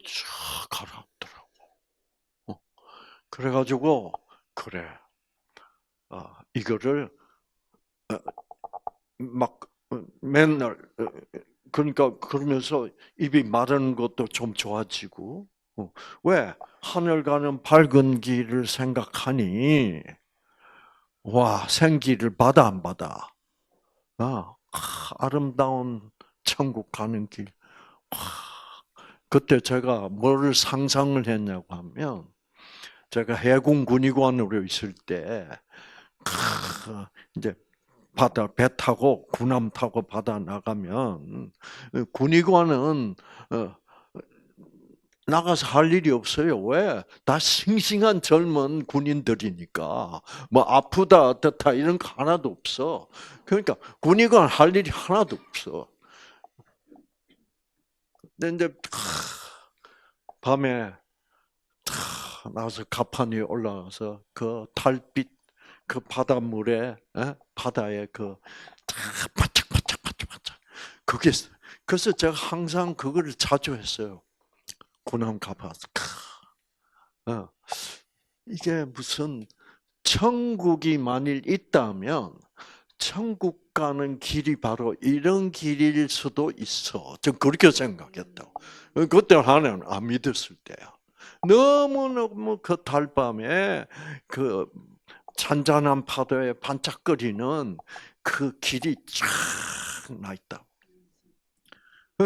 쫙 가라앉더라고. 그래가지고 그래. 이거를 막 맨날 그러니까 그러면서 입이 마르는 것도 좀 좋아지고 왜 하늘 가는 밝은 길을 생각하니 와 생기를 받아 안 받아 아름다운 천국 가는 길 그때 제가 뭐를 상상을 했냐고 하면 제가 해군 군의관으로 있을 때 이제 바다 배 타고 군함 타고 바다 나가면 군의관은 나가서 할 일이 없어요. 왜? 다 싱싱한 젊은 군인들이니까 뭐 아프다 어떻다 이런 거 하나도 없어. 그러니까 군의관 할 일이 하나도 없어. 근데 이제 밤에 나가서 가판 위에 올라가서 그 달빛 그 바닷물에 바다에 그 반짝반짝반짝반짝 그게 그래서 제가 항상 그거를 자주 했어요. 군함 가봐서 이게 무슨 천국이 만일 있다면 천국 가는 길이 바로 이런 길일 수도 있어. 저 그렇게 생각했다고. 그때 하나는 안 믿었을 때야. 너무너무 그 달밤에 그 잔잔한 파도에 반짝거리는 그 길이 쫙 나 있다.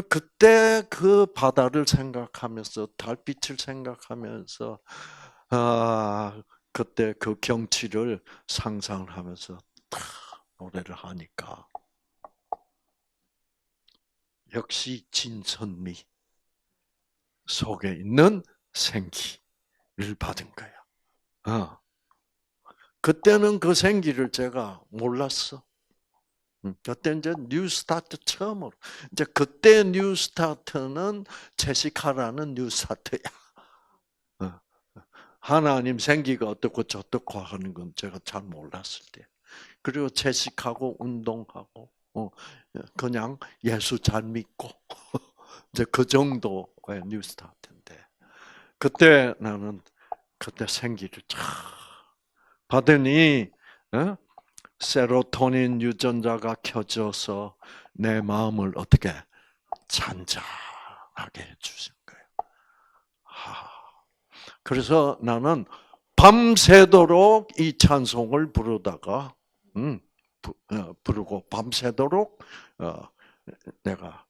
그때 그 바다를 생각하면서 달빛을 생각하면서 그때 그 경치를 상상하면서 노래를 하니까 역시 진선미 속에 있는 생기를 받은 거야. 그때는 그 생기를 제가 몰랐어. 그때 이제 뉴스타트 처음으로 이제 그때 뉴스타트는 제시카라는 뉴스타트야. 하나님 생기가 어떻고 저떻고 하는 건 제가 잘 몰랐을 때. 그리고 채식하고 운동하고 그냥 예수 잘 믿고 이제 그 정도의 뉴스타트인데 그때 나는 그때 생기를 쫙 받으니 세로토닌 유전자가 켜져서 내 마음을 어떻게 잔잔하게 해주신 거예요. 그래서 나는 밤새도록 이 찬송을 부르다가 부르고 밤새도록 내가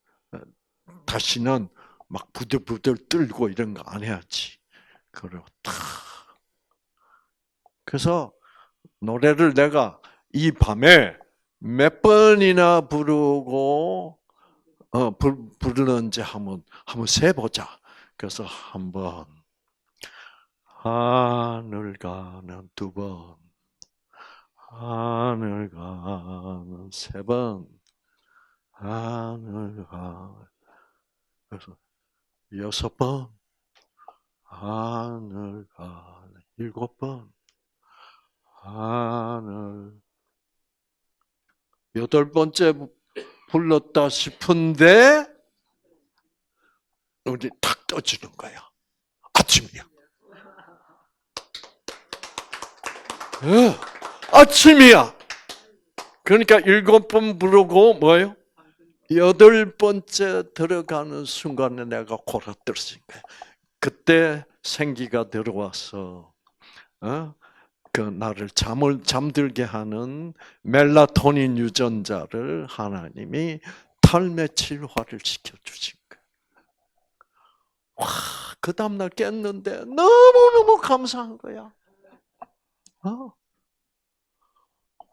다시는 막 부들부들 떨고 이런 거 안 해야지. 그리고 그래서 노래를 내가 이 밤에 몇 번이나 부르고 부르는지 한번 세보자. 그래서 한번 하늘 가는 두 번, 하늘 가는 세 번, 하늘 가는 그래서 여섯 번, 하늘 가는 일곱 번, 하늘 여덟 번째 불렀다 싶은데 우리 탁 떠주는 거야. 아침이야. 아침이야. 그러니까 일곱 번 부르고 뭐예요? 여덟 번째 들어가는 순간에 내가 골아떨어진 거야. 그때 생기가 들어와서 그 나를 잠들게 하는 멜라토닌 유전자를 하나님이 탁 삶의 질화를 시켜주신 거예요. 와, 그 다음날 깼는데 너무너무 감사한 거야.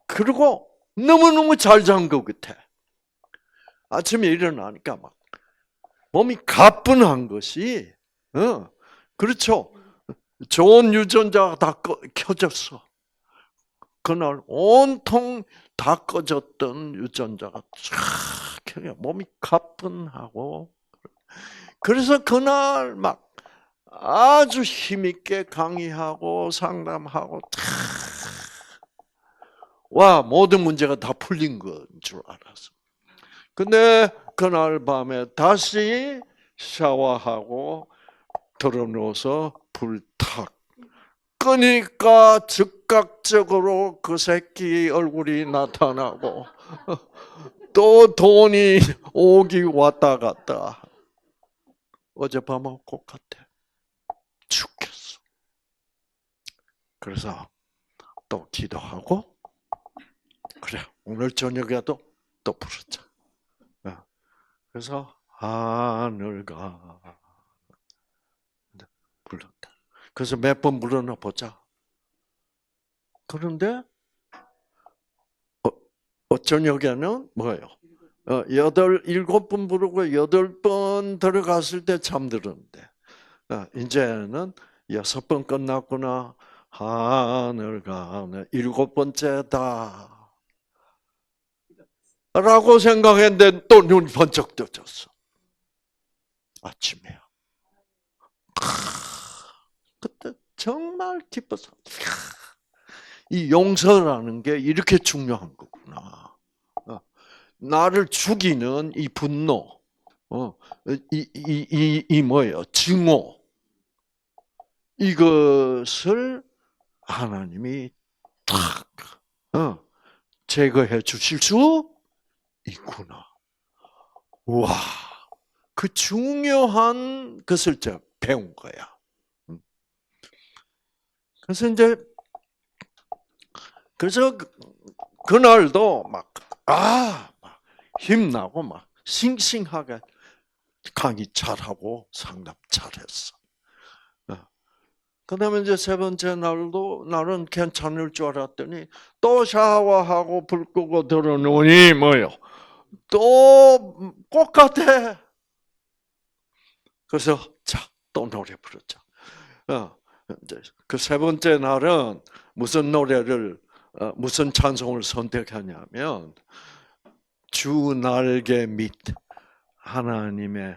그리고 너무너무 잘 잔 것 같아. 아침에 일어나니까 막 몸이 가뿐한 것이, 그렇죠. 좋은 유전자가 다 켜졌어. 그날 온통 다 꺼졌던 유전자가 쫙 켜져 몸이 가뿐하고, 그래서 그날 막 아주 힘있게 강의하고 상담하고 와, 모든 문제가 다 풀린 건 줄 알았어. 근데 그날 밤에 다시 샤워하고 들어누워서 불 탁 끄니까 즉각적으로 그 새끼 얼굴이 나타나고 또 돈이 오기 왔다 갔다. 어젯밤하고 똑같아. 죽겠어. 그래서 또 기도하고, 그래, 오늘 저녁에도 또 부르자. 그래서 하늘가 불렀다. 그래서 몇 번 불러나 보자. 그런데 저녁에는 뭐예요? 7번 부르고 8번 들어갔을 때 잠들었는데, 이제는 6번 끝났구나. 하늘가 7번째다. 라고 생각했는데 또 눈이 번쩍 떠졌어. 아침에요. 그때 정말 기뻤어. 이 용서라는 게 이렇게 중요한 거구나. 나를 죽이는 이 분노, 이 뭐예요? 증오. 이것을 하나님이 탁 제거해 주실 수 있구나. 와, 그 중요한 것을 제가 배운 거야. 그래서 이제 그래서 그날도 막 힘나고 막 싱싱하게 강의 잘하고 상담 잘했어. 그다음에 이제 세 번째 날은 괜찮을 줄 알았더니 또 샤워하고 불 끄고 들어놓으니 뭐요? 또 똑같아. 그래서 자, 또 노래 부르자. 그 세 번째 날은 무슨 노래를 무슨 찬송을 선택하냐면 주 날개 밑 하나님이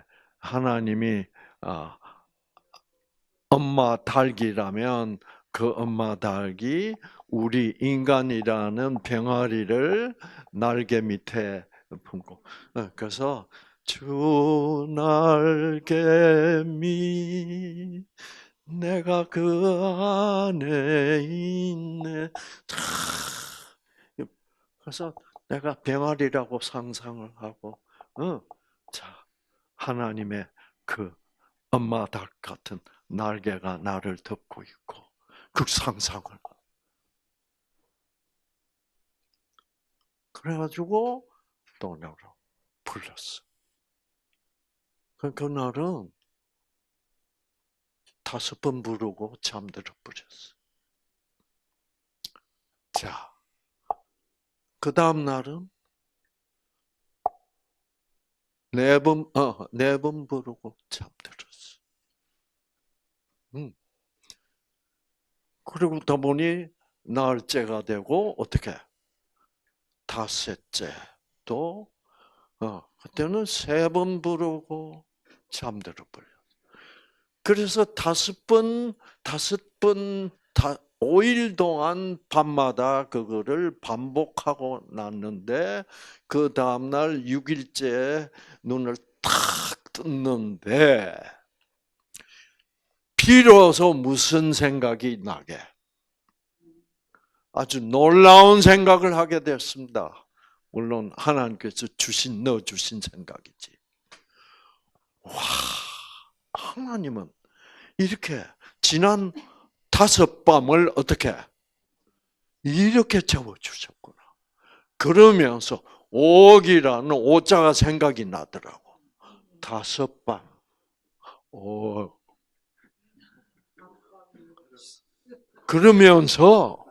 엄마 닭이라면 그 엄마 닭이 우리 인간이라는 병아리를 날개 밑에 품고, 그래서 주 날개 밑 내가 그 안에 있네. 그래서 내가 병아리라고 상상을 하고, 자, 하나님의 그 엄마 닭 같은 날개가 나를 덮고 있고, 그 상상을. 그래가지고 또 나를 불렀어. 그날은 5번 부르고 잠들어 버렸어. 자, 그 다음 날은 4번 부르고 잠들었어. 그리고 더 보니 날째가 되고 어떻게 5째도 그때는 3번 부르고 잠들어 버려. 그래서 5번 5일 동안 밤마다 그거를 반복하고 났는데 그 다음날 6일째 눈을 탁 떴는데 비로소 무슨 생각이 나게? 아주 놀라운 생각을 하게 됐습니다. 물론 하나님께서 넣어주신 생각이지. 와, 하나님은 이렇게 지난 5밤을 어떻게 이렇게 채워주셨구나. 그러면서 옥이라는 오자가 생각이 나더라고. 5번. 그러면서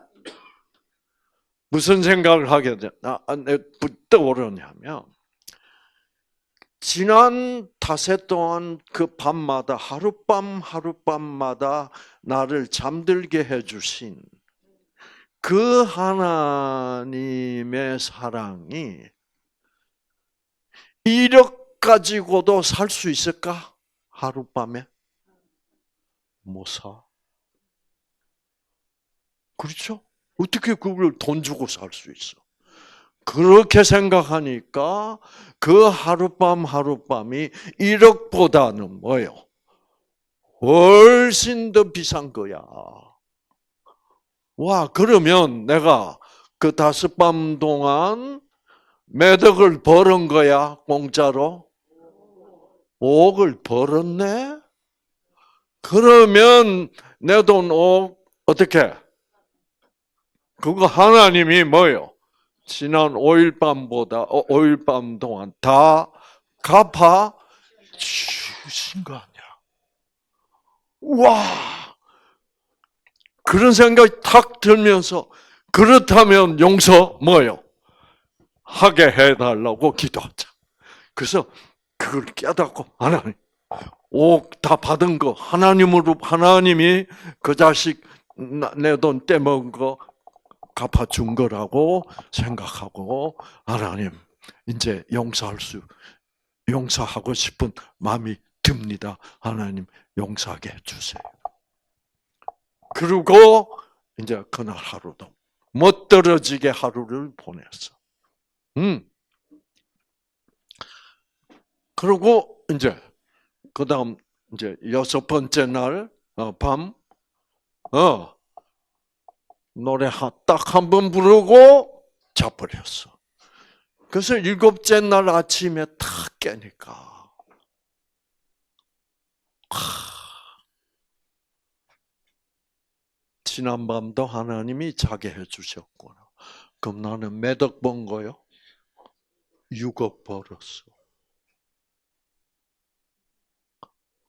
무슨 생각을 하게 떠오르냐면, 지난 닷새 동안 그 밤마다 하룻밤마다 나를 잠들게 해주신 그 하나님의 사랑이 1억 가지고도 살 수 있을까? 하룻밤에? 못 사. 그렇죠? 어떻게 그걸 돈 주고 살 수 있어? 그렇게 생각하니까 그 하룻밤이 1억보다는 뭐예요? 훨씬 더 비싼 거야. 와, 그러면 내가 그 5밤 동안 몇 억을 벌은 거야, 공짜로? 5억을 벌었네? 그러면 내 돈 5억, 어떻게? 그거 하나님이 뭐예요? 지난 5일 밤 동안 다 갚아 주신 거 아니야. 와! 그런 생각이 탁 들면서, 그렇다면 용서 뭐예요? 하게 해달라고 기도하자. 그래서 그걸 깨닫고, 하나님, 다 받은 거, 하나님이 그 자식 내 돈 떼먹은 거 갚아준 거라고 생각하고, 하나님, 이제 용서하고 싶은 마음이 듭니다. 하나님, 용서하게 해주세요. 그리고 이제 그날 하루도 멋들어지게 하루를 보냈어. 그리고 이제 그다음 이제 6번째 날 밤 노래 딱 한 번 부르고 자버렸어. 그래서 7째 날 아침에 탁 깨니까 지난밤도 하나님이 자게 해주셨구나. 그럼 나는 몇 억 번 거요? 6억 벌었어.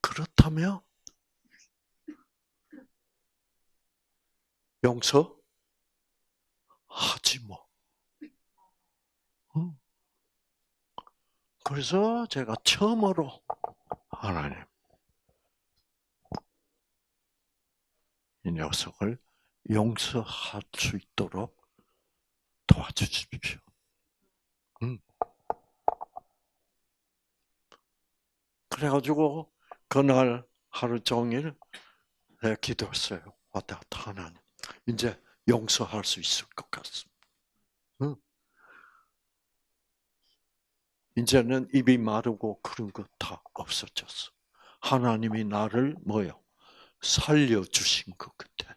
그렇다면 용서하지 뭐. 그래서 제가 처음으로 하나님, 이 녀석을 용서할 수 있도록 도와주십시오. 그래가지고 그날 하루 종일 내가 기도했어요. 왔다 갔다 하나님, 이제 용서할 수 있을 것 같습니다. 이제는 입이 마르고 그런 거 다 없어졌어. 하나님이 나를 뭐요? 살려주신 것 같아.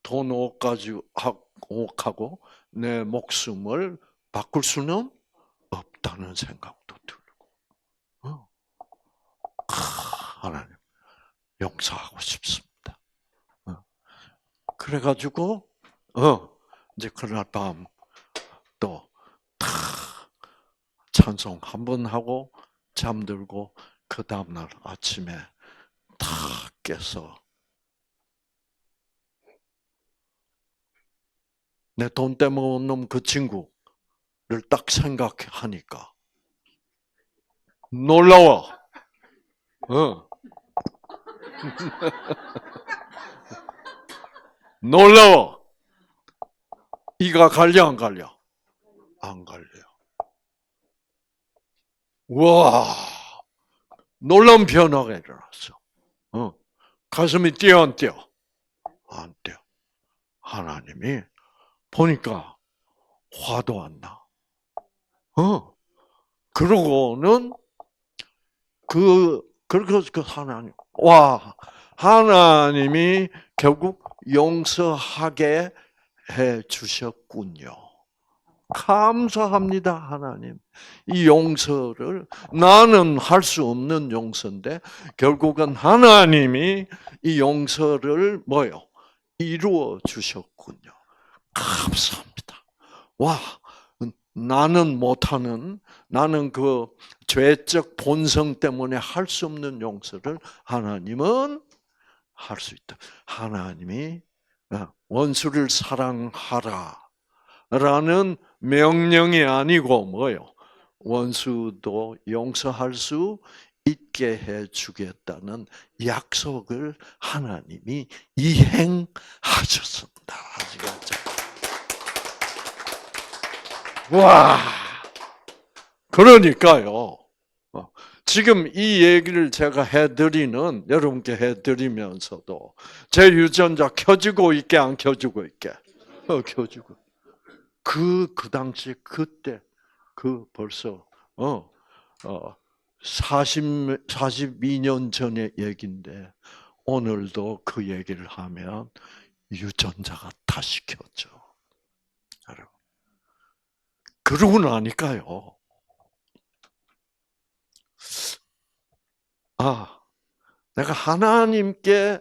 돈 5억하고 내 목숨을 바꿀 수는 없다는 생각도 들고, 하나님 용서하고 싶습니다. 그래가지고 이제 그날 밤 또 찬송 한 번 하고 잠들고, 그 다음날 아침에 다 깨서 내 돈 떼먹은 놈 그 친구를 딱 생각하니까 놀라워. 놀라워. 이가 갈려 안 갈려? 안 갈려. 와, 놀라운 변화가 일어났어. 가슴이 뛰어 안 뛰어? 안 뛰어. 하나님이 보니까 화도 안 나. 그러고는 그렇게 하나님, 하나님이 결국 용서하게 해 주셨군요. 감사합니다, 하나님. 이 용서를 나는 할 수 없는 용서인데 결국은 하나님이 이 용서를 이루어 주셨군요. 감사합니다. 와, 나는 못하는, 나는 그 죄적 본성 때문에 할 수 없는 용서를 하나님은 할 수 있다. 하나님이 원수를 사랑하라 라는 명령이 아니고 뭐요? 원수도 용서할 수 있게 해 주겠다는 약속을 하나님이 이행하셨습니다. 아시겠죠? 와, 그러니까요. 지금 이 얘기를 제가 해드리는, 여러분께 해드리면서도 제 유전자 켜지고 있게, 안 켜지고 있게? 켜지고. 그 당시, 그때, 벌써, 42년 전의 얘기인데, 오늘도 그 얘기를 하면 유전자가 다시 켜져. 여러분. 그러고 나니까요. 내가 하나님께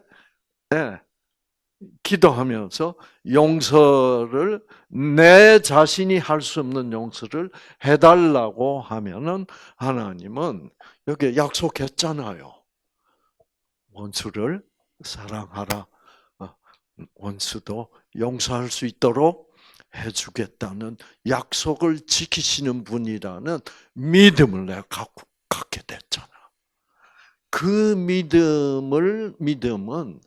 기도하면서 용서를, 내 자신이 할 수 없는 용서를 해달라고 하면은 하나님은 여기 약속했잖아요. 원수를 사랑하라. 원수도 용서할 수 있도록 해주겠다는 약속을 지키시는 분이라는 믿음을 내가 갖게 됐잖아. 그 믿음은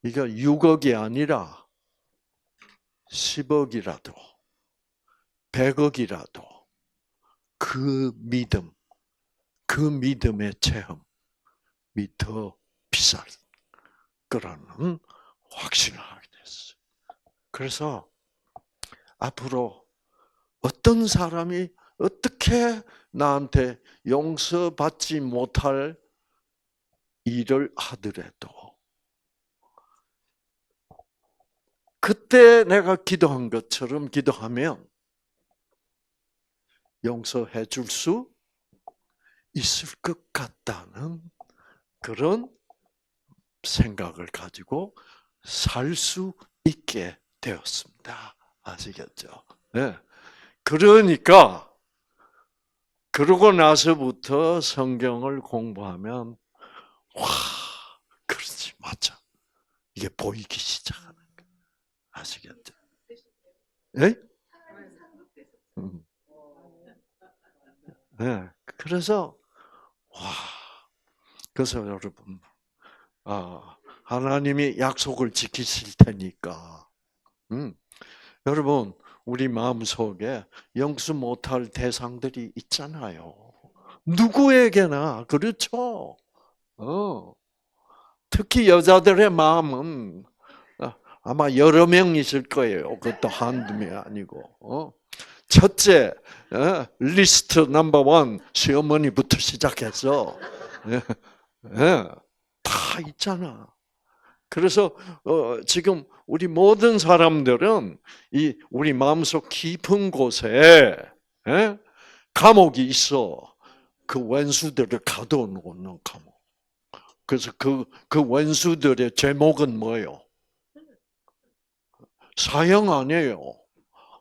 이거 6억이 아니라 10억이라도 100억이라도 그 믿음, 그 믿음의 체험이 더 비쌀 거라는 확신을 하게 됐어요. 그래서 앞으로 어떤 사람이 어떻게 나한테 용서받지 못할 일을 하더라도 그때 내가 기도한 것처럼 기도하면 용서해 줄 수 있을 것 같다는 그런 생각을 가지고 살 수 있게 되었습니다. 아시겠죠? 네. 그러니까 그러고 나서부터 성경을 공부하면 와, 그렇지, 맞아. 이게 보이기 시작하는 거예요. 아시겠죠? 예? 네. 그래서 그래서 여러분, 하나님이 약속을 지키실 테니까, 여러분, 우리 마음속에 용서 못할 대상들이 있잖아요. 누구에게나 그렇죠. 특히 여자들의 마음은 아마 여러 명 있을 거예요. 그것도 한두 명이 아니고. 첫째, 리스트 넘버 원, 시어머니부터 시작해서 다 있잖아. 그래서 지금 우리 모든 사람들은 이 우리 마음속 깊은 곳에 감옥이 있어. 그 원수들을 가둬놓는 감옥. 그래서 그 원수들의 제목은 뭐예요? 사형 아니에요.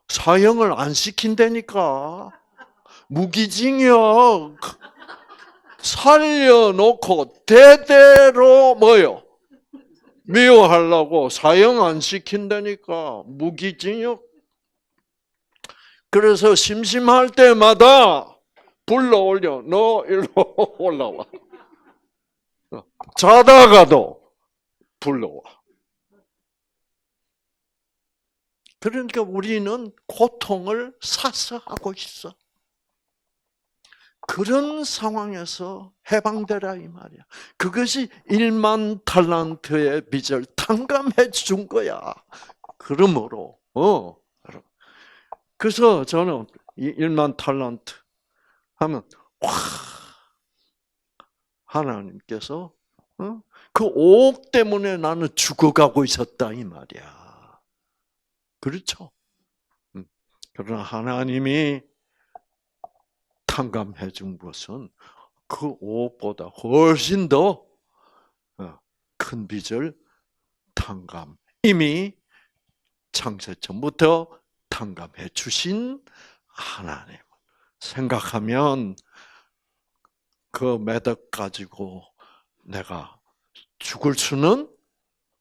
사형을 안 시킨다니까. 무기징역. 살려놓고 대대로 뭐요? 미워하려고 사형 안 시킨다니까. 무기징역. 그래서 심심할 때마다 불러올려. 너 일로 올라와. 자다가도 불러와. 그러니까 우리는 고통을 사서 하고 있어. 그런 상황에서 해방되라 이 말이야. 그것이 1만 달란트의 빚을 탕감해 준 거야. 그러므로 그래서 저는 1만 달란트 하면 와, 하나님께서 그 5억 때문에 나는 죽어가고 있었다 이 말이야. 그렇죠? 그러나 하나님이 탕감해 준 것은 그 5억보다 훨씬 더 큰 빚을 이미 창세 전부터 부탁감해 주신 하나님 생각하면 그 매덕 가지고 내가 죽을 수는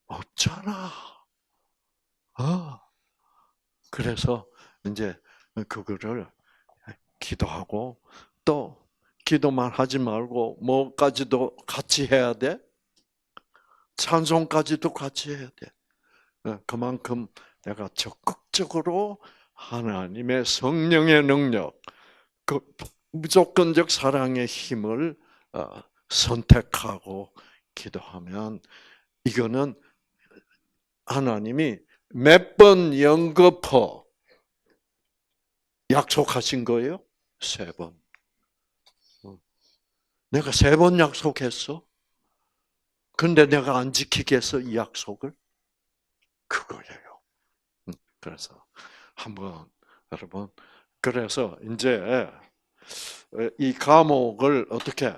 없잖아. 그래서 이제 그거를 기도하고 또 기도만 하지 말고 뭐까지도 같이 해야 돼? 찬송까지도 같이 해야 돼. 그만큼 내가 적극적으로 하나님의 성령의 능력, 그 무조건적 사랑의 힘을 선택하고 기도하면 이거는 하나님이 몇 번 연거푸 약속하신 거예요? 3번. 내가 3번 약속했어. 근데 내가 안 지키겠어, 이 약속을? 그거예요. 그래서 한번 여러분, 그래서 이제 이 감옥을 어떻게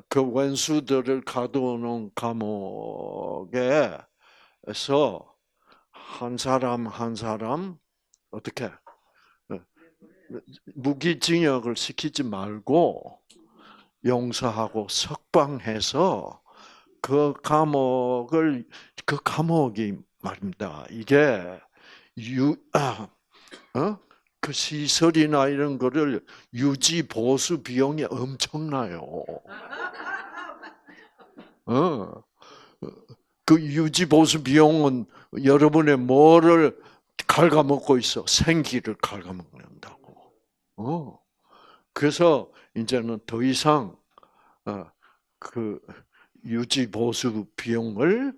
그 원수들을 가두어놓은 감옥에서 한 사람 한 사람 어떻게 무기징역을 시키지 말고 용서하고 석방해서 그 감옥이 말입니다. 이게 그 시설이나 이런 거를 유지 보수 비용이 엄청나요. 그 유지 보수 비용은 여러분의 뭐를 갉아먹고 있어? 생기를 갉아먹는다고. 그래서 이제는 더 이상 그 유지 보수 비용을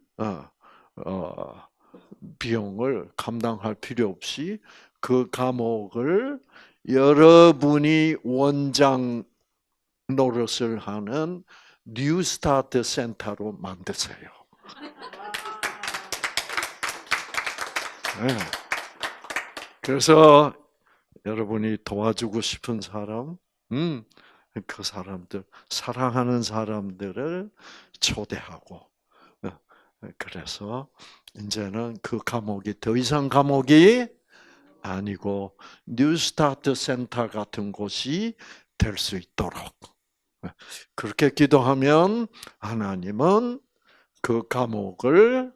감당할 필요 없이 그 감옥을 여러분이 원장 노릇을 하는 뉴스타트 센터로 만드세요. 네. 그래서 여러분이 도와주고 싶은 사람, 그 사람들, 사랑하는 사람들을 초대하고, 그래서 이제는 그 감옥이 더 이상 감옥이 아니고 뉴스타트 센터 같은 곳이 될 수 있도록 그렇게 기도하면 하나님은 그 감옥을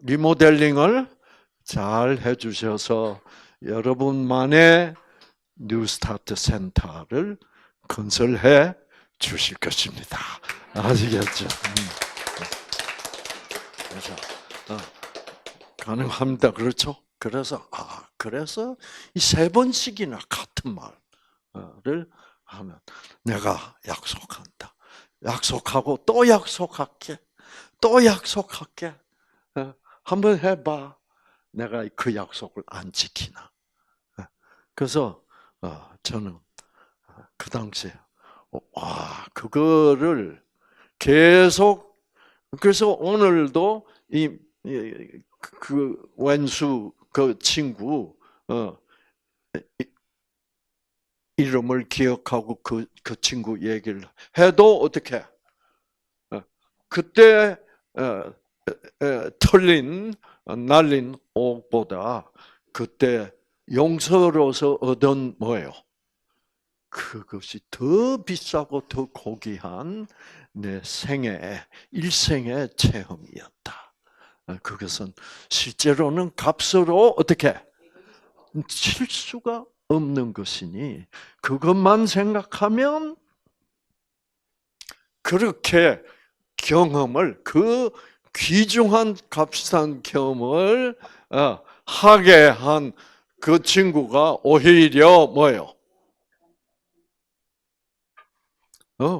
리모델링을 잘 해주셔서 여러분만의 뉴스타트 센터를 건설해 주실 것입니다. 아시겠죠? 그래서 가능합니다. 그렇죠? 그래서 이 3번씩이나 같은 말을 하면 내가 약속한다. 약속하고 또 약속할게. 또 약속할게. 한번 해봐. 내가 그 약속을 안 지키나. 그래서 저는 그 당시에 그거를 계속 그래서 오늘도 그 왼수 그 친구 이름을 기억하고 그 친구 얘기를 해도 어떻게 그때 날린 옥보다 그때 용서로서 얻은 뭐예요? 그것이 더 비싸고 더 고귀한 내 일생의 체험이었다. 그것은 실제로는 값으로 어떻게 칠 수가 없는 것이니 그것만 생각하면 그렇게 경험을 그 귀중한 값싼 경험을 하게 한 그 친구가 오히려 뭐예요?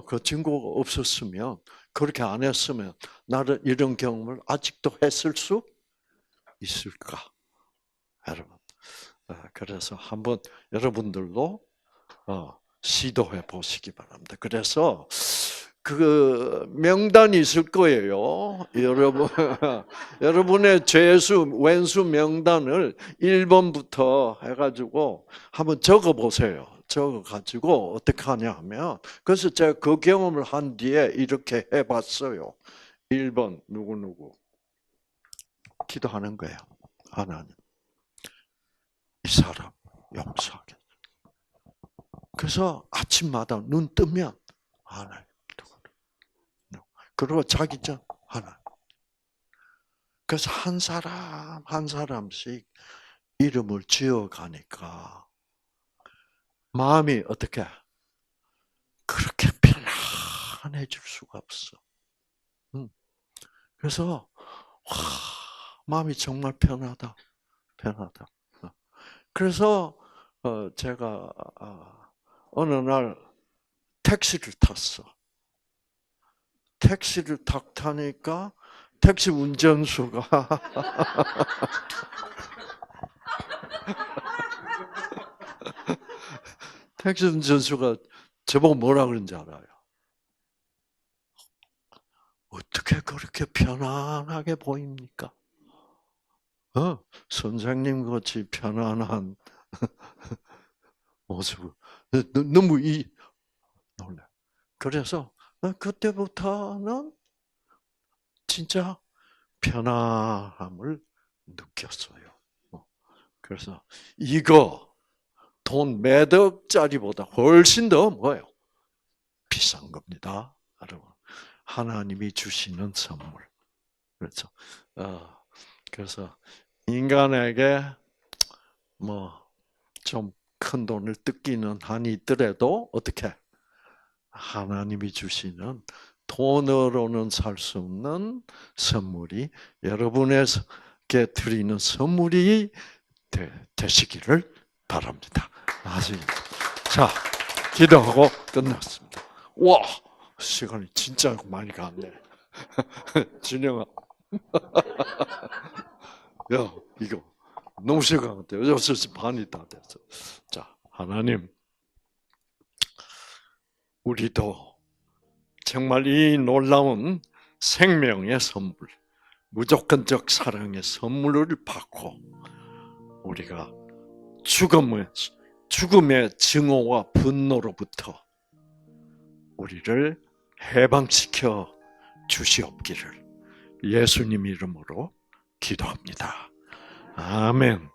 그 친구가 없었으면 그렇게 안 했으면 나는 이런 경험을 아직도 했을 수 있을까? 여러분. 그래서 한번 여러분들도 시도해 보시기 바랍니다. 그래서 그 명단이 있을 거예요. 여러분, 여러분의 죄수, 왼수 명단을 1번부터 해가지고 한번 적어 보세요. 적어가지고 어떻게 하냐 하면, 그래서 제가 그 경험을 한 뒤에 이렇게 해봤어요. 1번, 누구누구. 기도하는 거예요. 하나님. 사람 용서하겠다. 그래서 아침마다 눈 뜨면 하나님, 그리고 자기 전 하나님. 그래서 한 사람 한 사람씩 이름을 지어가니까 마음이 어떻게 그렇게 편안해질 수가 없어. 그래서 와, 마음이 정말 편하다. 그래서 제가 어느 날 택시를 탔어. 택시를 딱 타니까 택시 운전수가 택시 운전수가 저보고 뭐라 그런지 알아요? 어떻게 그렇게 편안하게 보입니까? 선생님 같이 편안한 모습. 너무 놀래. 그래서 그때부터는 진짜 편안함을 느꼈어요. 그래서 이거 돈 몇 억짜리보다 훨씬 더 뭐예요? 비싼 겁니다, 여러분. 하나님이 주시는 선물. 그렇죠. 그래서 인간에게 뭐 좀 큰 돈을 뜯기는 한이 있더라도 어떻게 하나님이 주시는 돈으로는 살 수 없는 선물이 여러분에게 드리는 선물이 되시기를 바랍니다. 아시겠죠? 자, 기도하고 끝났습니다. 와, 시간이 진짜 많이 갔네. 진영아, 야, 이거 너무 시간 같아요. 6시 반이 다 됐어. 자, 하나님, 우리도 정말 이 놀라운 생명의 선물, 무조건적 사랑의 선물을 받고 우리가 죽음의 증오와 분노로부터 우리를 해방시켜 주시옵기를 예수님 이름으로 기도합니다. 아멘.